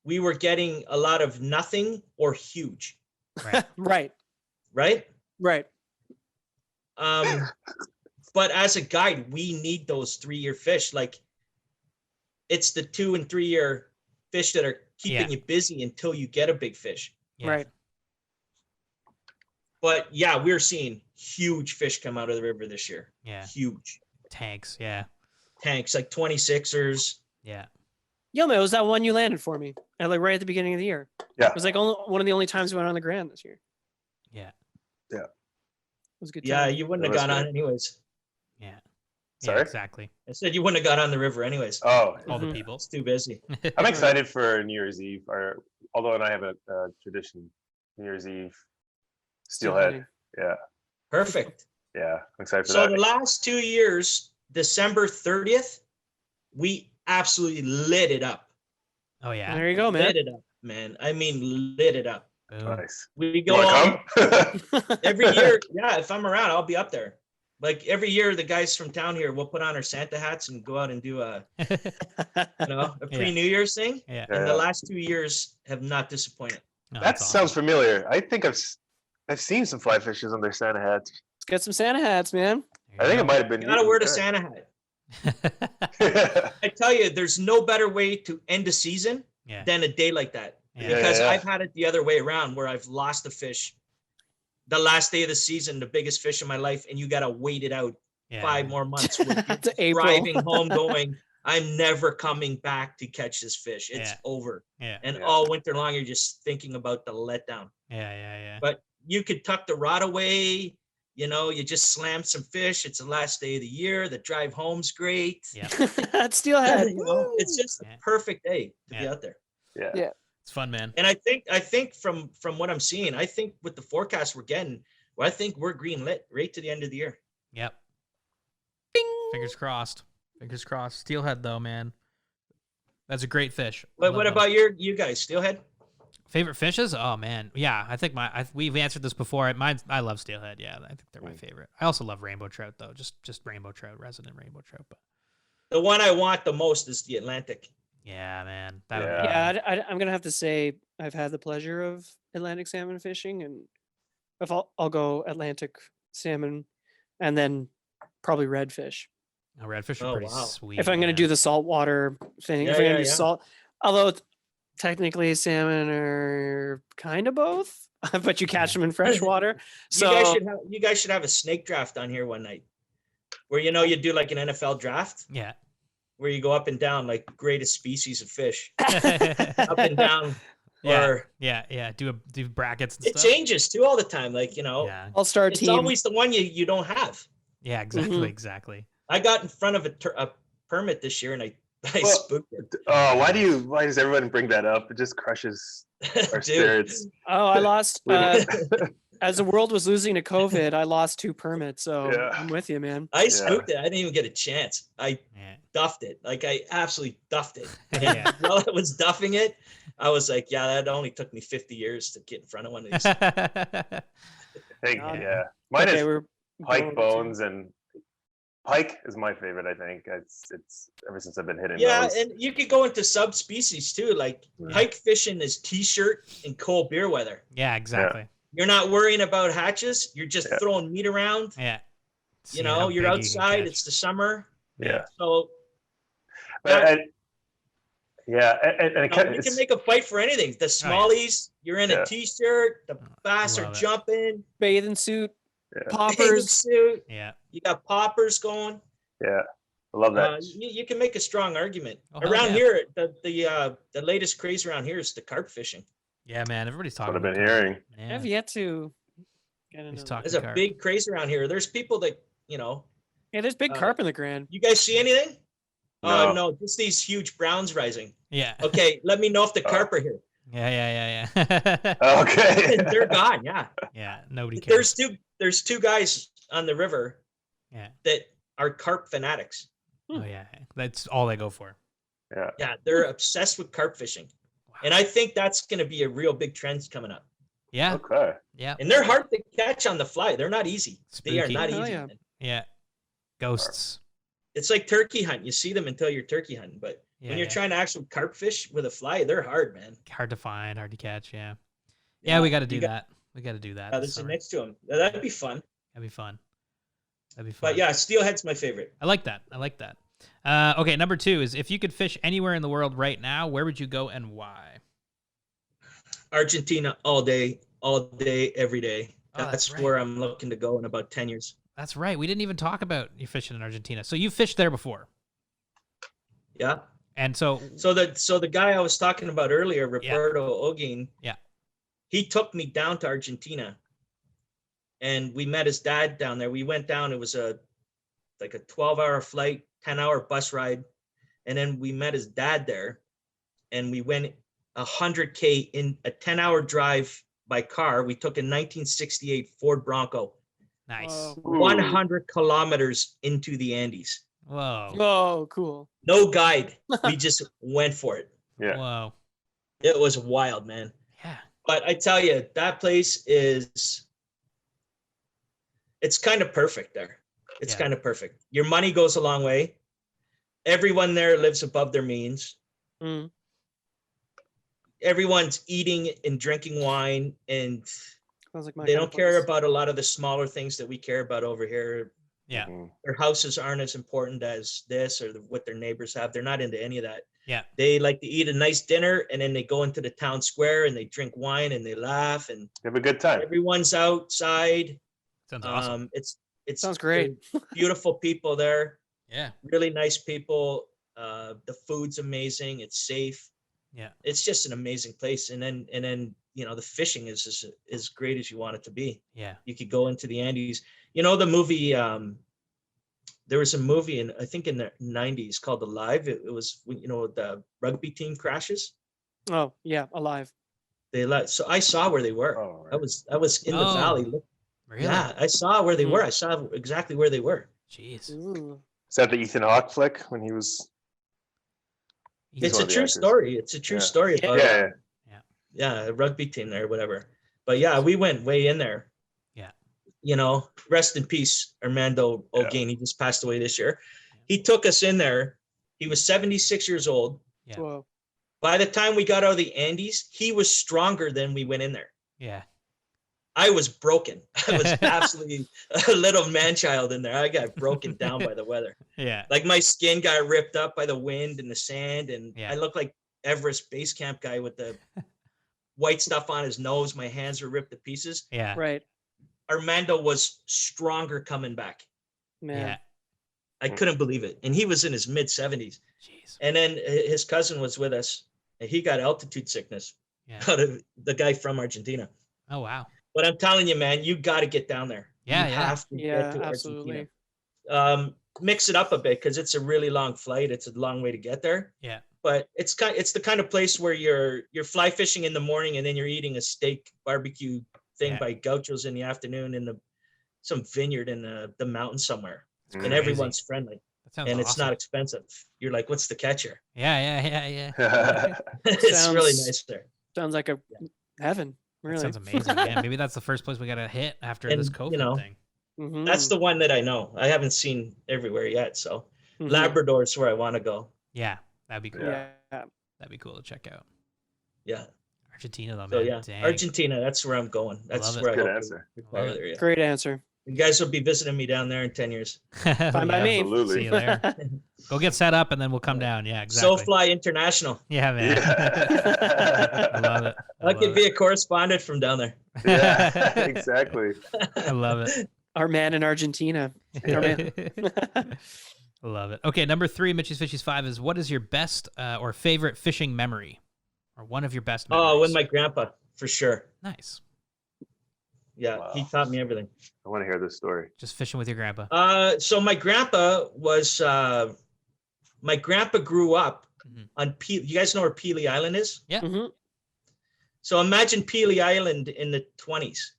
we were getting a lot of nothing or huge, Right. right. right? But as a guide, we need those 3-year fish. Like it's the 2 and 3 year fish that are keeping Yeah. you busy until you get a big fish. Yeah. Right. But yeah, we're seeing huge fish come out of the river this year. Yeah. Huge Tanks. Yeah. tanks, like 26ers. Yeah. Yo, man, it was that one you landed for me, and like right at the beginning of the year. Yeah. It was like one of the only times we went on the Grand this year. Yeah. It was a good. Yeah, time. you wouldn't That have was got on good. anyways. Yeah. Sorry? Yeah, exactly. I said you wouldn't have got on the river anyways. Oh, All the Mhm. people. It's too busy. I'm excited for New Year's Eve. Or although I have a tradition, New Year's Eve, steelhead. Yeah, Perfect. yeah, I'm excited for So that. the last 2 years, December 30th, we absolutely lit it up. Oh yeah. There you go, man. Lit it up, man. I mean, lit it up. Boom. Nice. We You go want on to come? every year. Yeah, if I'm around, I'll be up there. Like every year, the guys from town here will put on our Santa hats and go out and do a Yeah. pre-New Year's thing. Yeah. And Yeah. the last 2 years have not disappointed. No, That that's sounds awesome. familiar. I think I've seen some fly fishers on their Santa hats. Let's get some Santa hats, man. There I you think it go. might have been. You gotta wear the Santa hat. I tell you, there's no better way to end a season Yeah. than a day like that. Yeah. Because Yeah. I've had it the other way around where I've lost a fish the last day of the season, the biggest fish of my life, and you got to wait it out Yeah. 5 more months with To April. driving home going, I'm never coming back to catch this fish. It's Yeah. over. Yeah. And Yeah. all winter long, you're just thinking about the letdown. Yeah. But you could tuck the rod away. You just slam some fish. It's the last day of the year. The drive home's great. Yeah. That's steelhead. It's just a Yeah. perfect day to be Yeah. out there. Yeah. Yeah. It's fun, man. And I think from what I'm seeing, I think with the forecast we're getting, I think we're green lit right to the end of the year. Yep. Fingers crossed. Fingers crossed. Steelhead though, man. That's a great fish. I But love what them. about you guys? Steelhead? Favorite fishes? Oh man, yeah. I think we've answered this before. I love steelhead. Yeah, I think they're my favorite. I also love rainbow trout though. Just rainbow trout, resident rainbow trout. But The one I want the most is the Atlantic. yeah, man. That would Yeah. be- Yeah, I'm gonna have to say I've had the pleasure of Atlantic salmon fishing, and if I'll go Atlantic salmon, and then probably redfish. No, redfish are Oh, pretty wow. sweet. If I'm gonna man. do the saltwater thing, if Yeah, I'm gonna yeah, do yeah. salt, although technically salmon are kind of both, but you catch them in fresh water. So You guys should have a snake draft on here one night, where you do like an NFL draft, yeah. where you go up and down like greatest species of fish, up and down, Yeah. or yeah. Do brackets and it stuff. changes too all the time. Like Yeah. All-Star it's team. always the one you don't have. Yeah. Exactly. Mhm. Exactly. I got in front of a permit this year and I Well, spooked it. Oh, why does everyone bring that up? It just crushes our Dude, spirits. Oh, I lost. We- As the world was losing to COVID, I lost 2 permits. So Yeah. I'm with you, man. I spooked it. I didn't even get a chance. I Yeah. duffed it. Like I absolutely duffed it. Yeah. And while I was duffing it, I was like, yeah, that only took me 50 years to get in front of one of these. Hey, God. yeah. Mine Okay, is we're pike going to- bones and Pike is my favorite. I think it's ever since I've been hitting Yeah, those. and you could go into subspecies too. Like pike fishing is t-shirt and cold beer weather. Yeah, exactly. You're not worrying about hatches. You're just Yeah. throwing meat around. Yeah. You know, you're outside. It's the summer. Yeah. So And you can make a fight for anything. The smallies, you're in a t-shirt. The bass are jumping. Bathing suit, Bathing poppers. suit. Yeah. You got poppers going. I love that. You can make a strong argument. Oh, Around yeah. here, the latest craze around here is the carp fishing. Yeah, man. Everybody's That's talking what I've about been carp. hearing. Yeah. I have yet to get into He's that. talking There's a carp. big craze around here. There's people that, you know, Yeah, there's big carp in the Grand. you guys see anything? No. No, just these huge browns rising. Yeah. Okay, let me know if the carp are here. Yeah. Okay. They're gone, yeah. Yeah. Nobody cares. There's two guys on the river Yeah. that are carp fanatics. Oh yeah. That's all they go for. Yeah. Yeah, they're obsessed with carp fishing. And I think that's going to be a real big trend coming up. Yeah. Okay. Yeah. And they're hard to catch on the fly. They're not easy. They are Spooky. not Oh, easy. yeah. man. Yeah. Ghosts. It's like turkey hunting. You see them until you're turkey hunting, but Yeah. when you're trying to actually carp fish with a fly, they're hard, man. hard to find, hard to catch. Yeah. Yeah, we got to do that. We got to do that. this There's summer. next to them. That'd be fun. That'd be fun. That'd be fun. But yeah, steelhead's my favorite. I like that. Okay, number 2 is if you could fish anywhere in the world right now, where would you go and why? Argentina all day, every day. Oh, that's right. where I'm looking to go in about 10 years. That's right. We didn't even talk about you fishing in Argentina. So you fished there before. Yeah. And so the guy I was talking about earlier, Roberto Ogin, Yeah. he took me down to Argentina, and we met his dad down there. We went down. It was like a 12-hour flight, 10-hour bus ride, and then we met his dad there, and we went 100K in a 10-hour drive by car. We took a 1968 Ford Bronco, nice. Whoa. 100 kilometers into the Andes. Whoa. Oh, cool. No guide. We just went for it. Yeah. Whoa. It was wild, man. Yeah. But I tell you, that place it's kind of perfect there. It's Yeah. kind of perfect. Your money goes a long way. Everyone there lives above their means. Mm. Everyone's eating and drinking wine, and Sounds like my they kind don't of care place. about a lot of the smaller things that we care about over here. Yeah. Mhm. Their houses aren't as important as this or what their neighbors have. They're not into any of that. Yeah. They like to eat a nice dinner, and then they go into the town square and they drink wine and they laugh, and You have a good time. everyone's outside. Sounds awesome. It's Sounds great. beautiful people there, Yeah. really nice people. The food's amazing. It's safe. Yeah. It's just an amazing place. And then the fishing is as great as you want it to be. Yeah. You could go into the Andes. The movie. There was a movie I think in the 90s called Alive. It was the rugby team crashes. Oh, yeah, alive. So I saw where they were. Oh, I was in the Oh. valley. Really? Yeah, I saw where they Hmm. were. I saw exactly where they were. Jeez. Ooh. Is that the Ethan Hawke flick when he was? He's It's one a of the true actors. story. It's a true Yeah. story about Yeah. a rugby team there, whatever. But yeah, we went way in there. Yeah. Rest in peace, Armando Yeah. Ogin. He just passed away this year. He took us in there. He was 76 years old. Yeah. Whoa. By the time we got out of the Andes, he was stronger than we went in there. Yeah. I was broken. I was absolutely a little man-child in there. I got broken down by the weather. Yeah. Like my skin got ripped up by the wind and the sand, and Yeah. I looked like Everest base camp guy with the white stuff on his nose. My hands were ripped to pieces. Yeah. Right. Armando was stronger coming back. Man. Yeah. I couldn't believe it. And he was in his mid 70s. Jeez. And then his cousin was with us, and he got altitude sickness Yeah. out of the guy from Argentina. Oh wow. But I'm telling you, man, you got to get down there. Yeah, You yeah. have to Yeah, get to absolutely. Argentina. Mix it up a bit because it's a really long flight. It's a long way to get there. Yeah. But it's the kind of place where you're fly fishing in the morning, and then you're eating a steak barbecue thing Yeah. by Gauchos in the afternoon in some vineyard in the mountains somewhere. It's And crazy. everyone's friendly, That sounds and it's awesome. not expensive. You're like, what's the catch here? Yeah. It's really Sounds- nice there. Sounds like a heaven. That Really. sounds amazing. Yeah. Maybe that's the first place we gotta hit after And, this COVID thing. That's the one that I know. I haven't seen everywhere yet. So Mhm. Labrador's where I want to go. Yeah, that'd be cool. Yeah. That'd be cool to check out. Yeah. Argentina, though, So man. yeah, Dang. Argentina. That's where I'm going. That's Love it. where I Good hope answer. to Love retire it. there. Yeah. Great answer. You guys will be visiting me down there in 10 years. Fine by me. Absolutely. See you there. Go get set up, and then we'll come down. Yeah, exactly. SoFly International. Yeah, man. Yeah. I love it. I could be a correspondent from down there. Yeah, exactly. I love it. Our man in Argentina. Our man. I love it. Okay, number 3, Mitchy's Fishies 5 is, what is your best or favorite fishing memory? Or one of your best memories? Oh, with my grandpa, for sure. Nice. Yeah, Wow. he taught me everything. I want to hear this story. Just fishing with your grandpa. So my grandpa grew up Mhm. on you guys know where Pelee Island is? Yeah. Mhm. So imagine Pelee Island in the 20s.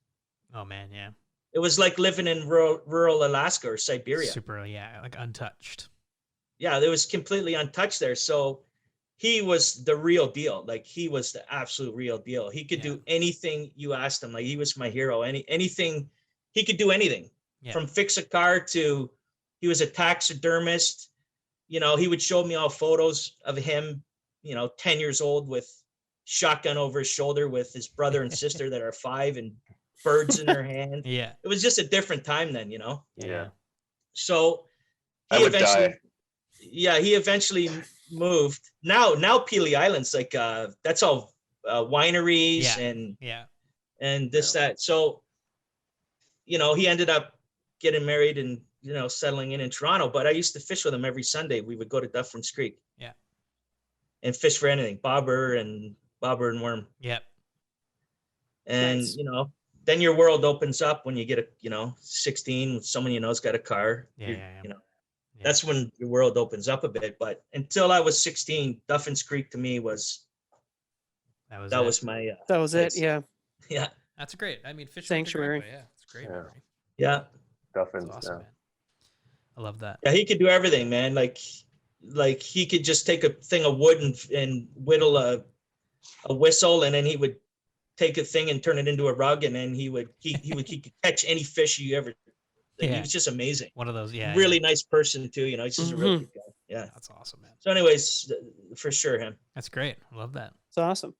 Oh, man, yeah. It was like living in rural Alaska or Siberia. Super, yeah, like untouched. Yeah, it was completely untouched there. So he was the real deal. Like he was the absolute real deal. He could do anything you asked him. Like he was my hero. Anything, he could do anything. Yeah. From fix a car to, he was a taxidermist. You know, he would show me all photos of him, 10 years old with shotgun over his shoulder with his brother and sister that are 5 and birds in their hand. Yeah. It was just a different time then, Yeah. So I would die. he eventually moved. Now Pelee Island's like that's all wineries and this that. So he ended up getting married and settling in Toronto. But I used to fish with him every Sunday. We would go to Dufferin's Creek. Yeah. And fish for anything, bobber and worm. Yep. And Nice. then your world opens up when you get 16, someone has got a car. Yeah. That's when your world opens up a bit. But until I was 16, Dufferin's Creek to me was That was my That was it. place. Yeah. Yeah. That's great. I mean, fishing Sanctuary. with your grandpa, yeah, it's a great Yeah. memory. Yeah. Duffins. That's awesome, man. I love that. Yeah, he could do everything, man. Like he could just take a thing of wood and whittle a whistle, and then he would take a thing and turn it into a rug, and then he could catch any fish you ever. He was just amazing. One of those, Really nice person too. He's just a real good guy. Yeah. That's awesome, man. So, anyways, for sure him. That's great. I love that. It's awesome.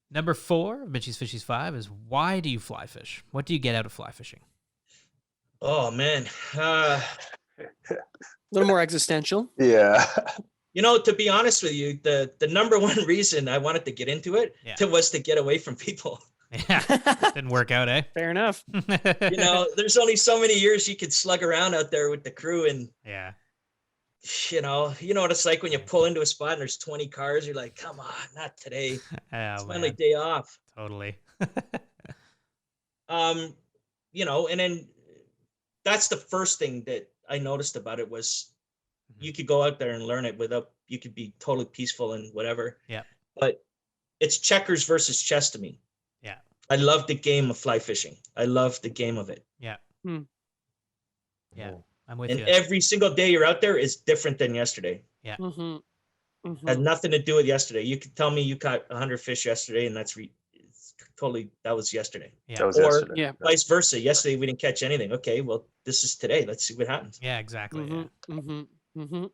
Number 4, Mitchy's Fishies 5 is, why do you fly fish? What do you get out of fly fishing? Oh man. A little more existential. Yeah. To be honest with you, the number one reason I wanted to get into it was to get away from people. Yeah. Didn't work out, eh? Fair enough. There's only so many years you could slug around out there with the crew, and Yeah. you know what it's like when you pull into a spot and there's 20 cars. You're like, come on, not today. It's my only day off. Totally. And then that's the first thing that I noticed about it was you could go out there and learn it you could be totally peaceful and whatever. Yeah. But it's checkers versus chess to me. Yeah. I love the game of fly fishing. I love the game of it. Yeah. Yeah. I'm with And you. every single day you're out there is different than yesterday. Mm-hmm. Mm-hmm. Had nothing to do with yesterday. You could tell me you caught 100 fish yesterday, and that was yesterday. Yeah. That was Or- yesterday. Yeah. Vice versa. Yesterday we didn't catch anything. Okay, well, this is today. Let's see what happens. Yeah, exactly. Yeah. Mm-hmm. Mm-hmm. Mm-hmm.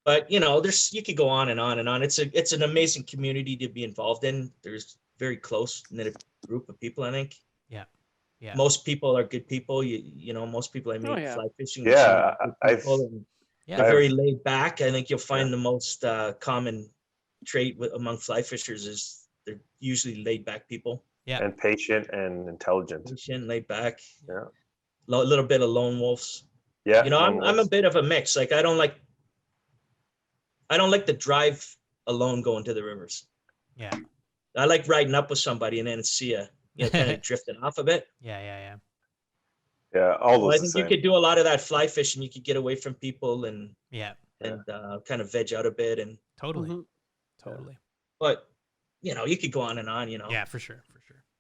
But you could go on and on and on. It's an amazing community to be involved in. There's very close knit group of people, I think. Yeah. Yeah. Most people are good people. Most people I meet Oh, yeah. fly fishing. Yeah, They're very laid back. I think you'll find the most common trait among fly fishers is they're usually laid back people. Yeah. And patient and intelligent. Patient, laid back. Yeah. A little bit of lone wolves. Yeah. I'm a bit of a mix. Like I don't like the drive alone going to the rivers. Yeah. I like riding up with somebody and then see kind of drifting off a bit. Yeah. Yeah. All Well, those. I think you could do a lot of that fly fishing. You could get away from people and Yeah. kind of veg out a bit. And Totally. Mm-hmm. Totally. but you could go on and on. Yeah, for sure.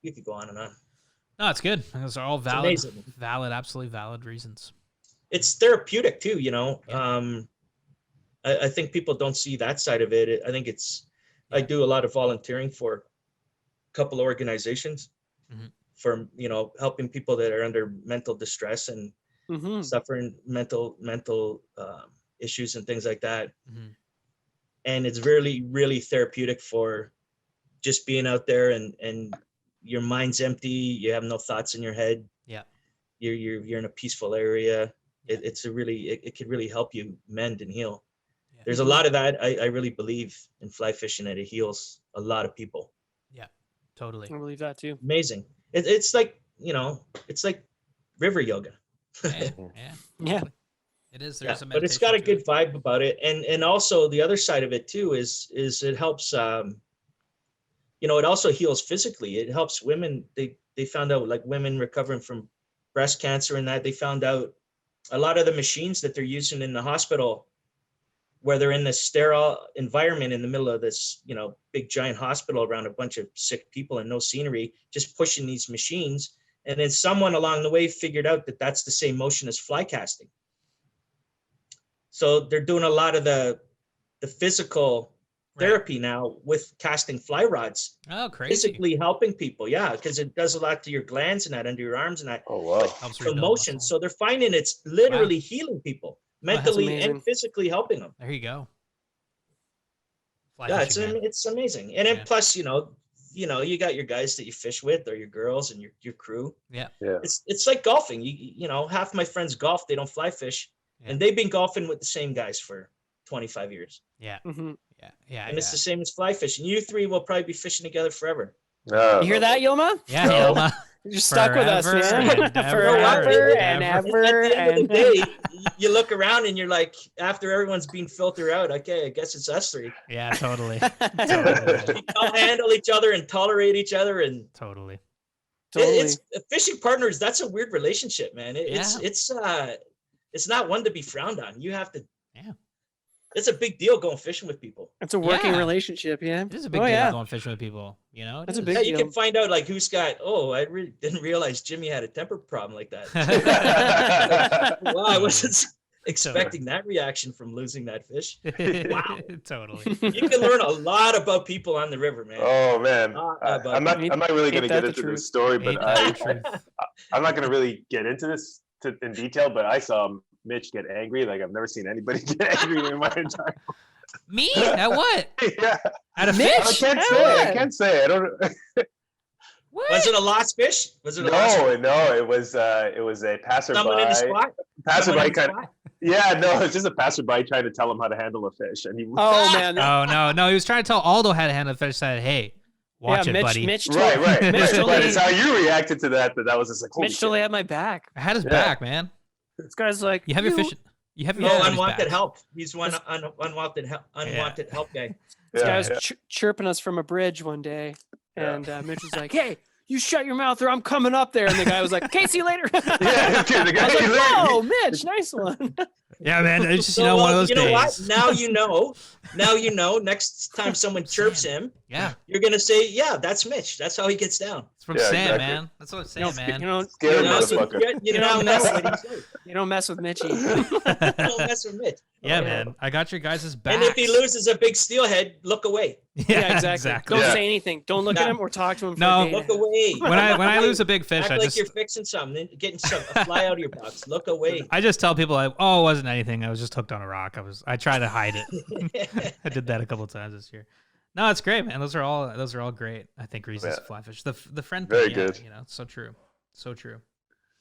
You could go on and on. No, it's good. Those are all valid, amazing. absolutely valid reasons. It's therapeutic too. Yeah. I think people don't see that side of it. I think I do a lot of volunteering for a couple of organizations. Mhm. for helping people that are under mental distress and suffering mental issues and things like that. And it's really therapeutic for just being out there and your mind's empty. You have no thoughts in your head. Yeah. You're in a peaceful area. Yeah. It could really help you mend and heal. Yeah. There's a lot of that. I really believe in fly fishing, and it heals a lot of people. Yeah, totally. I believe that too. Amazing. It's like, it's like river yoga. Yeah. It is. There's a meditation, but it's got a good vibe about it. And also the other side of it too is it helps, it also heals physically. It helps women. They found out, like, women recovering from breast cancer and that, they found out a lot of the machines that they're using in the hospital, where they're in this sterile environment in the middle of this, big giant hospital around a bunch of sick people and no scenery, just pushing these machines. And then someone along the way figured out that that's the same motion as fly casting. So they're doing a lot of the physical therapy now with casting fly rods. Oh, crazy. Physically helping people. Yeah, because it does a lot to your glands and that, under your arms and that. Oh, wow. Helps the motion. So they're finding it's literally healing people, mentally and physically helping them. There you go. Yeah, it's amazing. And then plus, you got your guys that you fish with, or your girls and your crew. Yeah. It's like golfing. You half my friends golf, they don't fly fish. Yeah. And they've been golfing with the same guys for 25 years. Yeah. Yeah. And it's the same as fly fishing. You three will probably be fishing together forever. You hear that, Yoma? Yeah, Yoma. You're stuck with us, man. Forever and ever. At the end of the day, you look around and you're like, after everyone's been filtered out, okay, I guess it's us three. Yeah, totally. We all handle each other and tolerate each other, and totally. It's fishing partners. That's a weird relationship, man. It's not one to be frowned on. You have to. Yeah. It's a big deal going fishing with people. It's a working relationship, yeah. It is a big deal going fishing with people, That's a big deal. You can find out, like, who's got, I really didn't realize Jimmy had a temper problem like that. Wow, I wasn't expecting that reaction from losing that fish. Wow. Totally. You can learn a lot about people on the river, man. Oh, man. I'm not really going to get into this story, but I'm not going to really get into this in detail, but I saw Mitch get angry like I've never seen anybody get angry in my entire life. Me? At what? Yeah. At a fish? I can't say. I don't. What? Was it a lost fish? Was it a lost fish? No. It was a passerby. Someone in the spot? Passerby kind of. Yeah, no, it's just a passerby trying to tell him how to handle a fish, and he. Oh man! No, he was trying to tell Aldo how to handle a fish. Said, "Hey, watch it, buddy." Mitch right. But it's how you reacted to that. That was just like. Mitch totally had my back. I had his back, man. This guy's like, you have your fish. You have your unwanted help. He's one unwanted help guy. This guy was chirping us from a bridge one day, and Mitch was like, "Hey, you shut your mouth, or I'm coming up there." And the guy was like, "Okay, see you later." The guy I was like, "Whoa, Mitch, nice one." Yeah, man. It's just one of those days. You know what? Now you know. Next time someone chirps him, you're gonna say, "Yeah, that's Mitch. That's how he gets down." It's from Sam, man. That's what I'm saying, man. You don't mess with Mitchy. Don't mess with Mitch. Yeah, man. I got your guys' back. And if he loses a big steelhead, look away. Yeah, exactly. Don't say anything. Don't look at him or talk to him. No, look away. When I lose a big fish, act like you're fixing something, getting a fly out of your box. Look away. I just tell people, it wasn't anything. I was just hooked on a rock. I tried to hide it. I did that a couple times this year. No, it's great, man. Those are all great. I think reasons to fly fish. The friend thing, very good. So true. So true.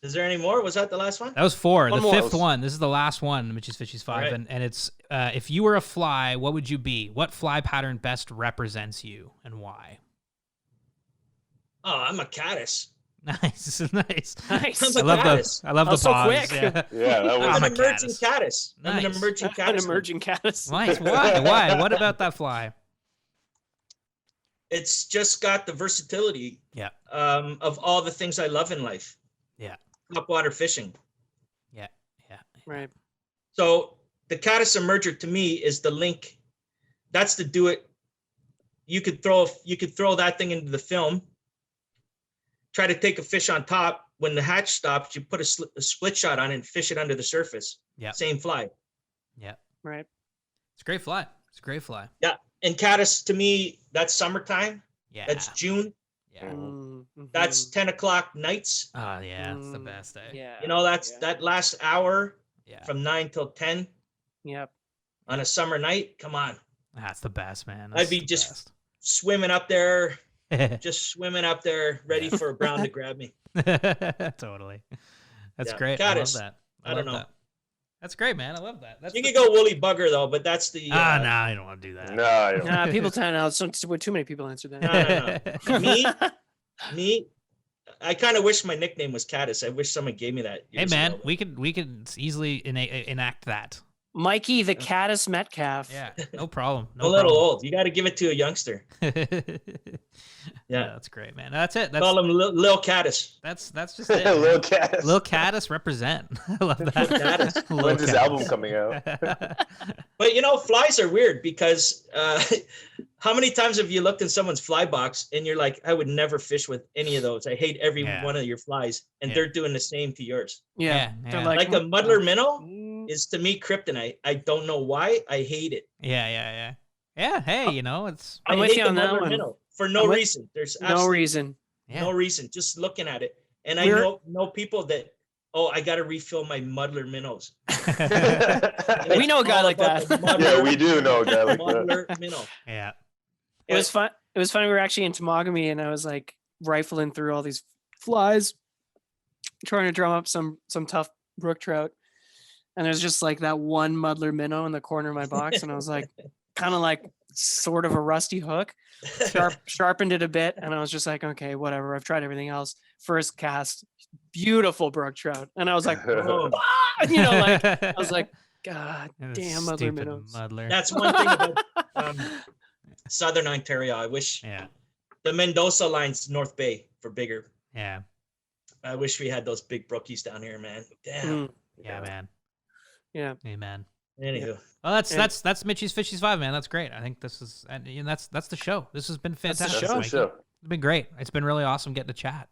Is there any more? Was that the last one? That was 4. The fifth one. This is the last one, which is Fishy's 5. Right. And it's if you were a fly, what would you be? What fly pattern best represents you and why? Oh, I'm a caddis. Nice. I'm a caddis. I love the so pause. Quick. Yeah, that was I'm an emerging caddis. Nice. I'm an emerging caddis. An emerging caddis. Nice. Why? What about that fly? It's just got the versatility. Yeah. Of all the things I love in life. Yeah. Upwater fishing. Yeah. Right. So the caddis emerger to me is the link. That's to do it. You could throw that thing into the film. Try to take a fish on top. When the hatch stops, you put a split shot on it and fish it under the surface. Yeah. Same fly. Yeah. Right. It's a great fly. Yeah. And caddis to me, that's summertime. Yeah. That's June. Yeah. Mhm. That's 10 o'clock nights. Oh yeah, it's the Mm, best. Yeah. You know, that's yeah. that last hour Yeah. from 9 till 10 Yep. on a summer night. Come on. That's the best, man. I'd That's be the just swimming up there, best. ready for a brown to grab me. Totally. That's Yeah. great. I love Caddis. that. I don't know. that. That's great, man. I love that. That's You could go woolly bugger though, but that's the no, I don't want to do that. No, I don't. Nah, people tell now. Too many people answered that. No. Me. I kind of wish my nickname was Caddis. I wish someone gave me that. Hey years man, ago. we could easily enact that. Mikey the Caddis Metcalfe. Yeah, no problem. I'm a little old. You got to give it to a youngster. Yeah, that's great, man. That's it. That's Call him Lil Caddis. that's just it. Lil man. Caddis. Lil Caddis represent. I love that. Lil Caddis. Lil When's his Caddis. album coming out? But you know, flies are weird because how many times have you looked in someone's fly box and you're like, I would never fish with any of those. I hate every Yeah. one of your flies, and Yeah. they're doing the same to yours. Yeah. Yeah, They're yeah. Like a muddler minnow Mm, is to me kryptonite. I don't know why. I hate it. Yeah. Hey, you know, it's I'm I with hate you the on that muddler one. minnow for no I'm with- reason. There's no absolutely reason. yeah. no reason. Just looking at it, and I We're- know people that. Oh, I got to refill my muddler minnows. We know a guy All like about that. the muddler- Yeah, we do know a guy like that. muddler minnow. Yeah. It was fun. It was funny. We were actually in Temagami, and I was like rifling through all these flies, trying to drum up some tough brook trout. And there's just like that one muddler minnow in the corner of my box, and I was like, kind of like sort of a rusty hook. Sharpened it a bit, and I was just like, okay, whatever. I've tried everything else. First cast, beautiful brook trout, and I was like, Oh, you know, like I was like, God damn, muddler Stupid minnows. muddler. that's one thing about Southern Ontario. I wish Yeah. the Mendoza line's North Bay for bigger. Yeah. I wish we had those big brookies down here, man. Damn. Mm, Yeah, man. yeah. Amen. Anywho, Well, that's And- that's Mitchy's Fishies 5, man. That's great. I think this is and you know, that's the show. This has been the fantastic. show. That's the Mikey. show. It's been great. It's been really awesome getting to chat.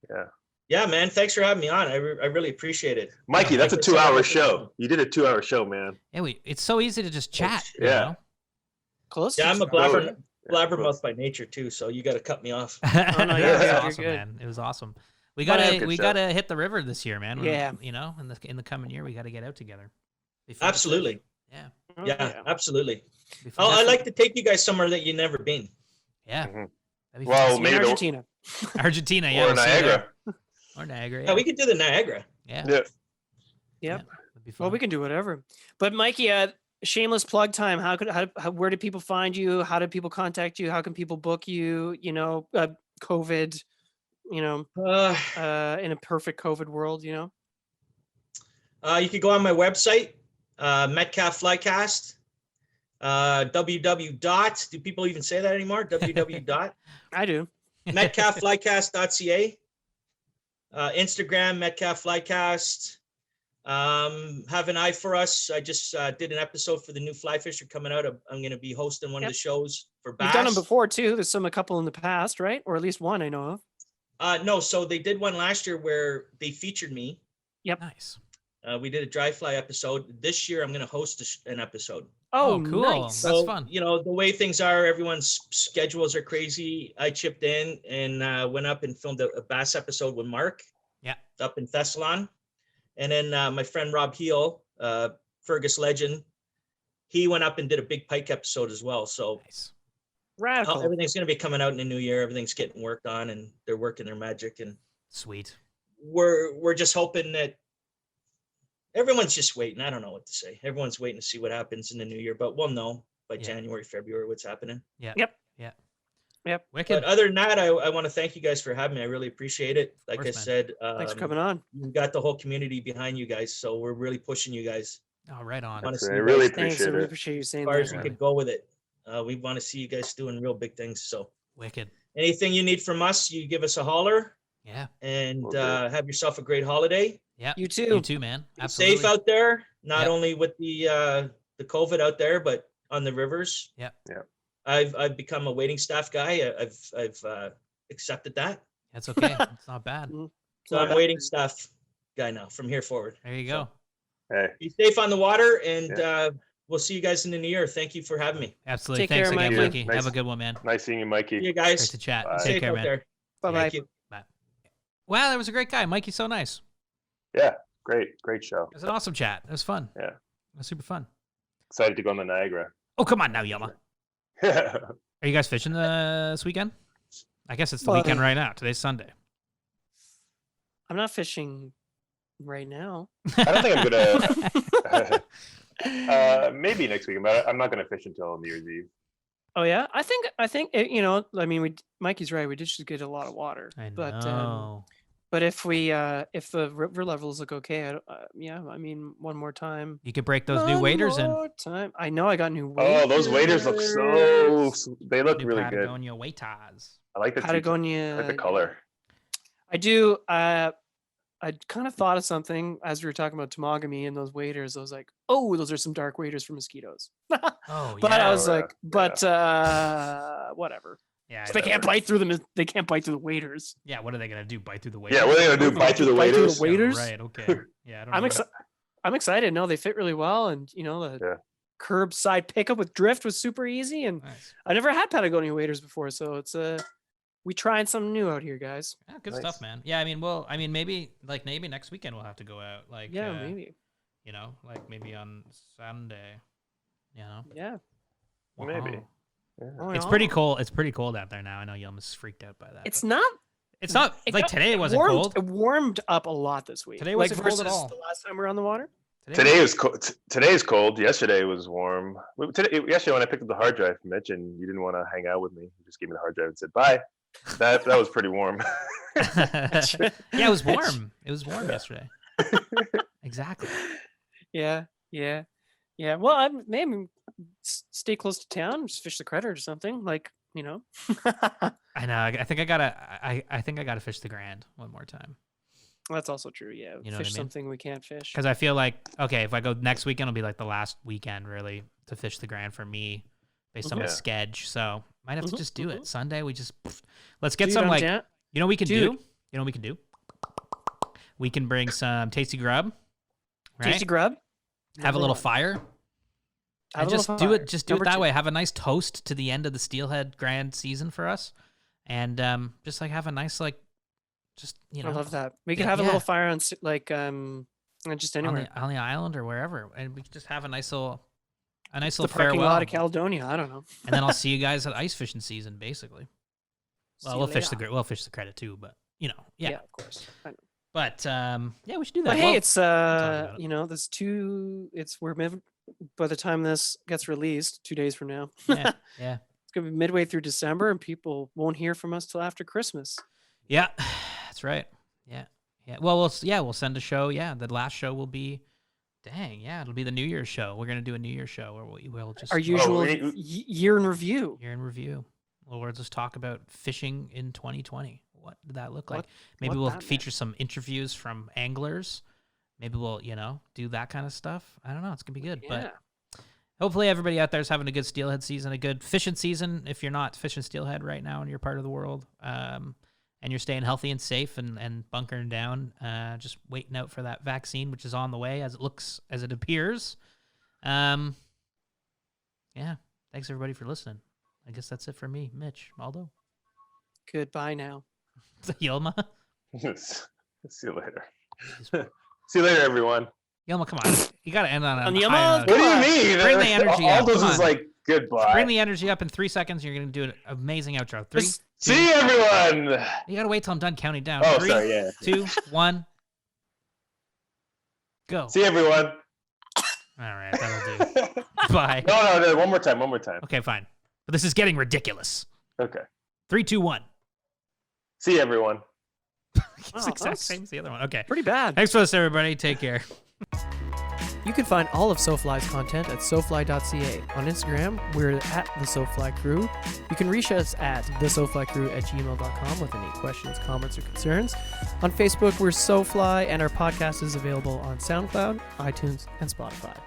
Yeah. yeah, man. Thanks for having me on. I really appreciate it. Mikey, that's a Like I said, 2-hour show. You did a 2-hour show, man. Yeah, it's so easy to just chat. you Yeah. know? Close. to Yeah, I'm a 2 hours. blabbermouth by nature too, so you got to cut me off. no, Yeah, you're it was good, you're awesome, good. man. It was awesome. We Well, gotta good we show. gotta hit the river this year, man. Yeah. You know, in the coming year, we gotta get out together. Be fun to fish. Absolutely. Yeah. Oh, Yeah, absolutely. Be fun Oh, to I'd fish. like to take you guys somewhere that you've never been. Yeah. Mhm. That'd be Well, fun. See you maybe in the- Argentina. Argentina, yeah. Or we'll see you there. Niagara. Or Niagara. Yeah, Yeah. we could do the Niagara. Yeah. Yeah. Yep. That'd be Well, fun. we can do whatever. But Mikey, shameless plug time. Where do people find you? How do people contact you? How can people book you? You know, COVID. You know, in a perfect COVID world. You know. You could go on my website, Metcalfe Flycast. www. Do people even say that anymore? www. I do. MetcalfeFlycast.ca. Instagram, Metcalfe Flycast. Have an eye for us. I just did an episode for the new Fly Fisher coming out. I'm going to be hosting one of the shows for bass. You've done them before too. There's a couple in the past, right? Or at least one I know of. No, so they did one last year where they featured me. Nice. We did a dry fly episode. This year, I'm going to host an episode. Oh, cool. Nice. That's So, fun. You know, the way things are, everyone's schedules are crazy. I chipped in and went up and filmed a bass episode with Mark. Yeah. Up in Thessalon. And then my friend Rob Heel, Fergus legend, he went up and did a big pike episode as well. So Nice. Radical. everything's going to be coming out in the new year. Everything's getting worked on and they're working their magic. And Sweet. we're just hoping that everyone's just waiting. I don't know what to say. Everyone's waiting to see what happens in the new year, but we'll know by Yeah. January, February what's happening. Wicked. But other than that, I want to thank you guys for having me. I really appreciate it. Like I course, man. said, Thanks for coming on. you got the whole community behind you guys, so we're really pushing you guys Oh, right on. Wanna That's see right. I you really guys Thanks. I appreciate really it. appreciate you as saying far that. as we could go with it. We want to see you guys doing real big things. So Wicked. anything you need from us, you give us a holler Yeah. and Will do. Have yourself a great holiday. Yeah. You You too. too, man. Be Absolutely. safe out there, not Yep. only with the COVID out there, but on the rivers. Yep. Yep. I've become a waiting staff guy. I've accepted that. That's okay. It's not bad. So I'm waiting staff guy now from here forward. There you go. Hey, Be safe on the water, and we'll see you guys in the new year. Thank you for having me. Absolutely. Take Thanks care, again, Mikey. Mikey. Nice. Have a good one, man. nice seeing you, See Mikey. you Great guys. to chat. Bye. Take Safe care, out man. there. Bye bye. Thank you. Wow, that was a great guy. Mikey's so nice. Yeah, great show. It was an awesome chat. It was fun. Yeah, It was super fun. excited to go on the Niagara. Oh, come on now, Yelma. Are you guys fishing this weekend? I guess it's the weekend right now. Today's Sunday. I'm not fishing right now. I don't think I'm gonna. Maybe next weekend, but I'm not gonna fish until New Year's Eve. Oh yeah, I think I mean, Mikey's right. We did just get a lot of water, I but know. but if the river levels look okay, yeah, I mean, one more time. You could break those new waders in. One more time. I know I got new waders. Oh, those waders look they look New really good. Patagonia waders. I like the Patagonia. I like the color. I do. I kind of thought of something as we were talking about Tomagami and those waders. I was like, oh, those are some dark waders for mosquitoes. Oh, But yeah. I was yeah, like, whatever. Yeah, So they can't bite through them. They can't bite through the waders. yeah, what are they going to do? Bite through the waders? Yeah, what are they gonna do? Bite through the Bite through waders? the waders? Oh, right, okay. Yeah, I don't I'm know. excited. I'm excited. No, they fit really well, and the Yeah. curbside pickup with drift was super easy. And Nice. I never had Patagonia waders before, so it's we trying something new out here, guys. Yeah, good Nice. stuff, man. Yeah, maybe next weekend we'll have to go out. Like, Yeah, maybe. Like maybe on Sunday. You know, Yeah. Maybe. Wow. Yeah. Oh, It's yeah. pretty cold. It's pretty cold out there now. I know Yelma's freaked out by that. It's but not. It's not it like got- today. It it wasn't warmed, cold. It warmed up a lot this week. Today like wasn't cold versus at all. the last time we were on the water. Today is cold. Today's cold. Yesterday was warm. Yesterday when I picked up the hard drive from Mitch and you didn't want to hang out with me, you just gave me the hard drive and said bye. That was pretty warm. Yeah, it was warm. It was warm yesterday. Exactly. Yeah. Well, I'm maybe stay close to town, just fish the credit or something. Like I know. I think I gotta fish the Grand one more time. That's also true. Yeah, You know what fish I mean? something we can't fish. Because I feel like, okay, if I go next weekend, it'll be like the last weekend really to fish the Grand for me based on my Yeah. sketch. So might have to Mhm, just do mhm. it. Sunday, let's get Dude, some I'm like, down. you know what we can do? Dude. You know what we can do? We can bring some tasty grub, right? Tasty grub. Have a Number little one. fire. Have And a just little do fire. it. Just do Number it that two. way. Have a nice toast to the end of the Steelhead Grand season for us, and just like have a nice just I love that. We could Yeah, have a yeah. little fire on just on anywhere. the island or wherever, and we could just have a nice little The parking farewell. lot of Caledonia. I don't know. And then I'll see you guys at ice fishing season, basically. See Well, you we'll fish later. we'll fish the credit too, but yeah. Of course. I know. But yeah, we should do that. But hey, Well, it's about it. there's by the time this gets released, 2 days from now, yeah, it's gonna be midway through December, and people won't hear from us till after Christmas. yeah, that's right. Yeah. Well, we'll send a show. Yeah, the last show will be. Dang, yeah, it'll be the New Year's show. We're gonna do a New Year's show where we'll just Our usual we- year in review. year in review. Well, we'll just talk about fishing in 2020. What did that look like? What- Maybe what we'll that feature some interviews from anglers. Maybe we'll, do that kind of stuff. I don't know. It's gonna be good. Yeah. But hopefully everybody out there is having a good steelhead season, a good fishing season. If you're not fishing steelhead right now in your part of the world, and you're staying healthy and safe and bunkering down, just waiting out for that vaccine, which is on the way as it appears. Yeah. Thanks everybody for listening. I guess that's it for me, Mitch, Maldo, Goodbye now. Yelma. See you later. See you later, everyone. Yelma, come on. You got to end on On a Yelma, high note. What do you mean? Bring the energy All up, those come is on. like goodbye. Bring the energy up in 3 seconds. You're going to do an amazing outro. 3, Just- 2, See you, everyone. You got to wait till I'm done counting down. Oh, 3, sorry. Yeah. 2, 1, go. See you, everyone. All right, that'll do. Bye. No. One more time. Okay, fine. But this is getting ridiculous. Okay. 3, 2, 1. See you, everyone. It's Wow, the exact that's same as the other one. Okay. Pretty bad. Thanks for this, everybody. Take care. You can find all of SoFly's content at SoFly.ca. On Instagram, we're at the SoFly Crew. You can reach us at thesoflycrew@gmail.com with any questions, comments, or concerns. On Facebook, we're SoFly, and our podcast is available on SoundCloud, iTunes, and Spotify.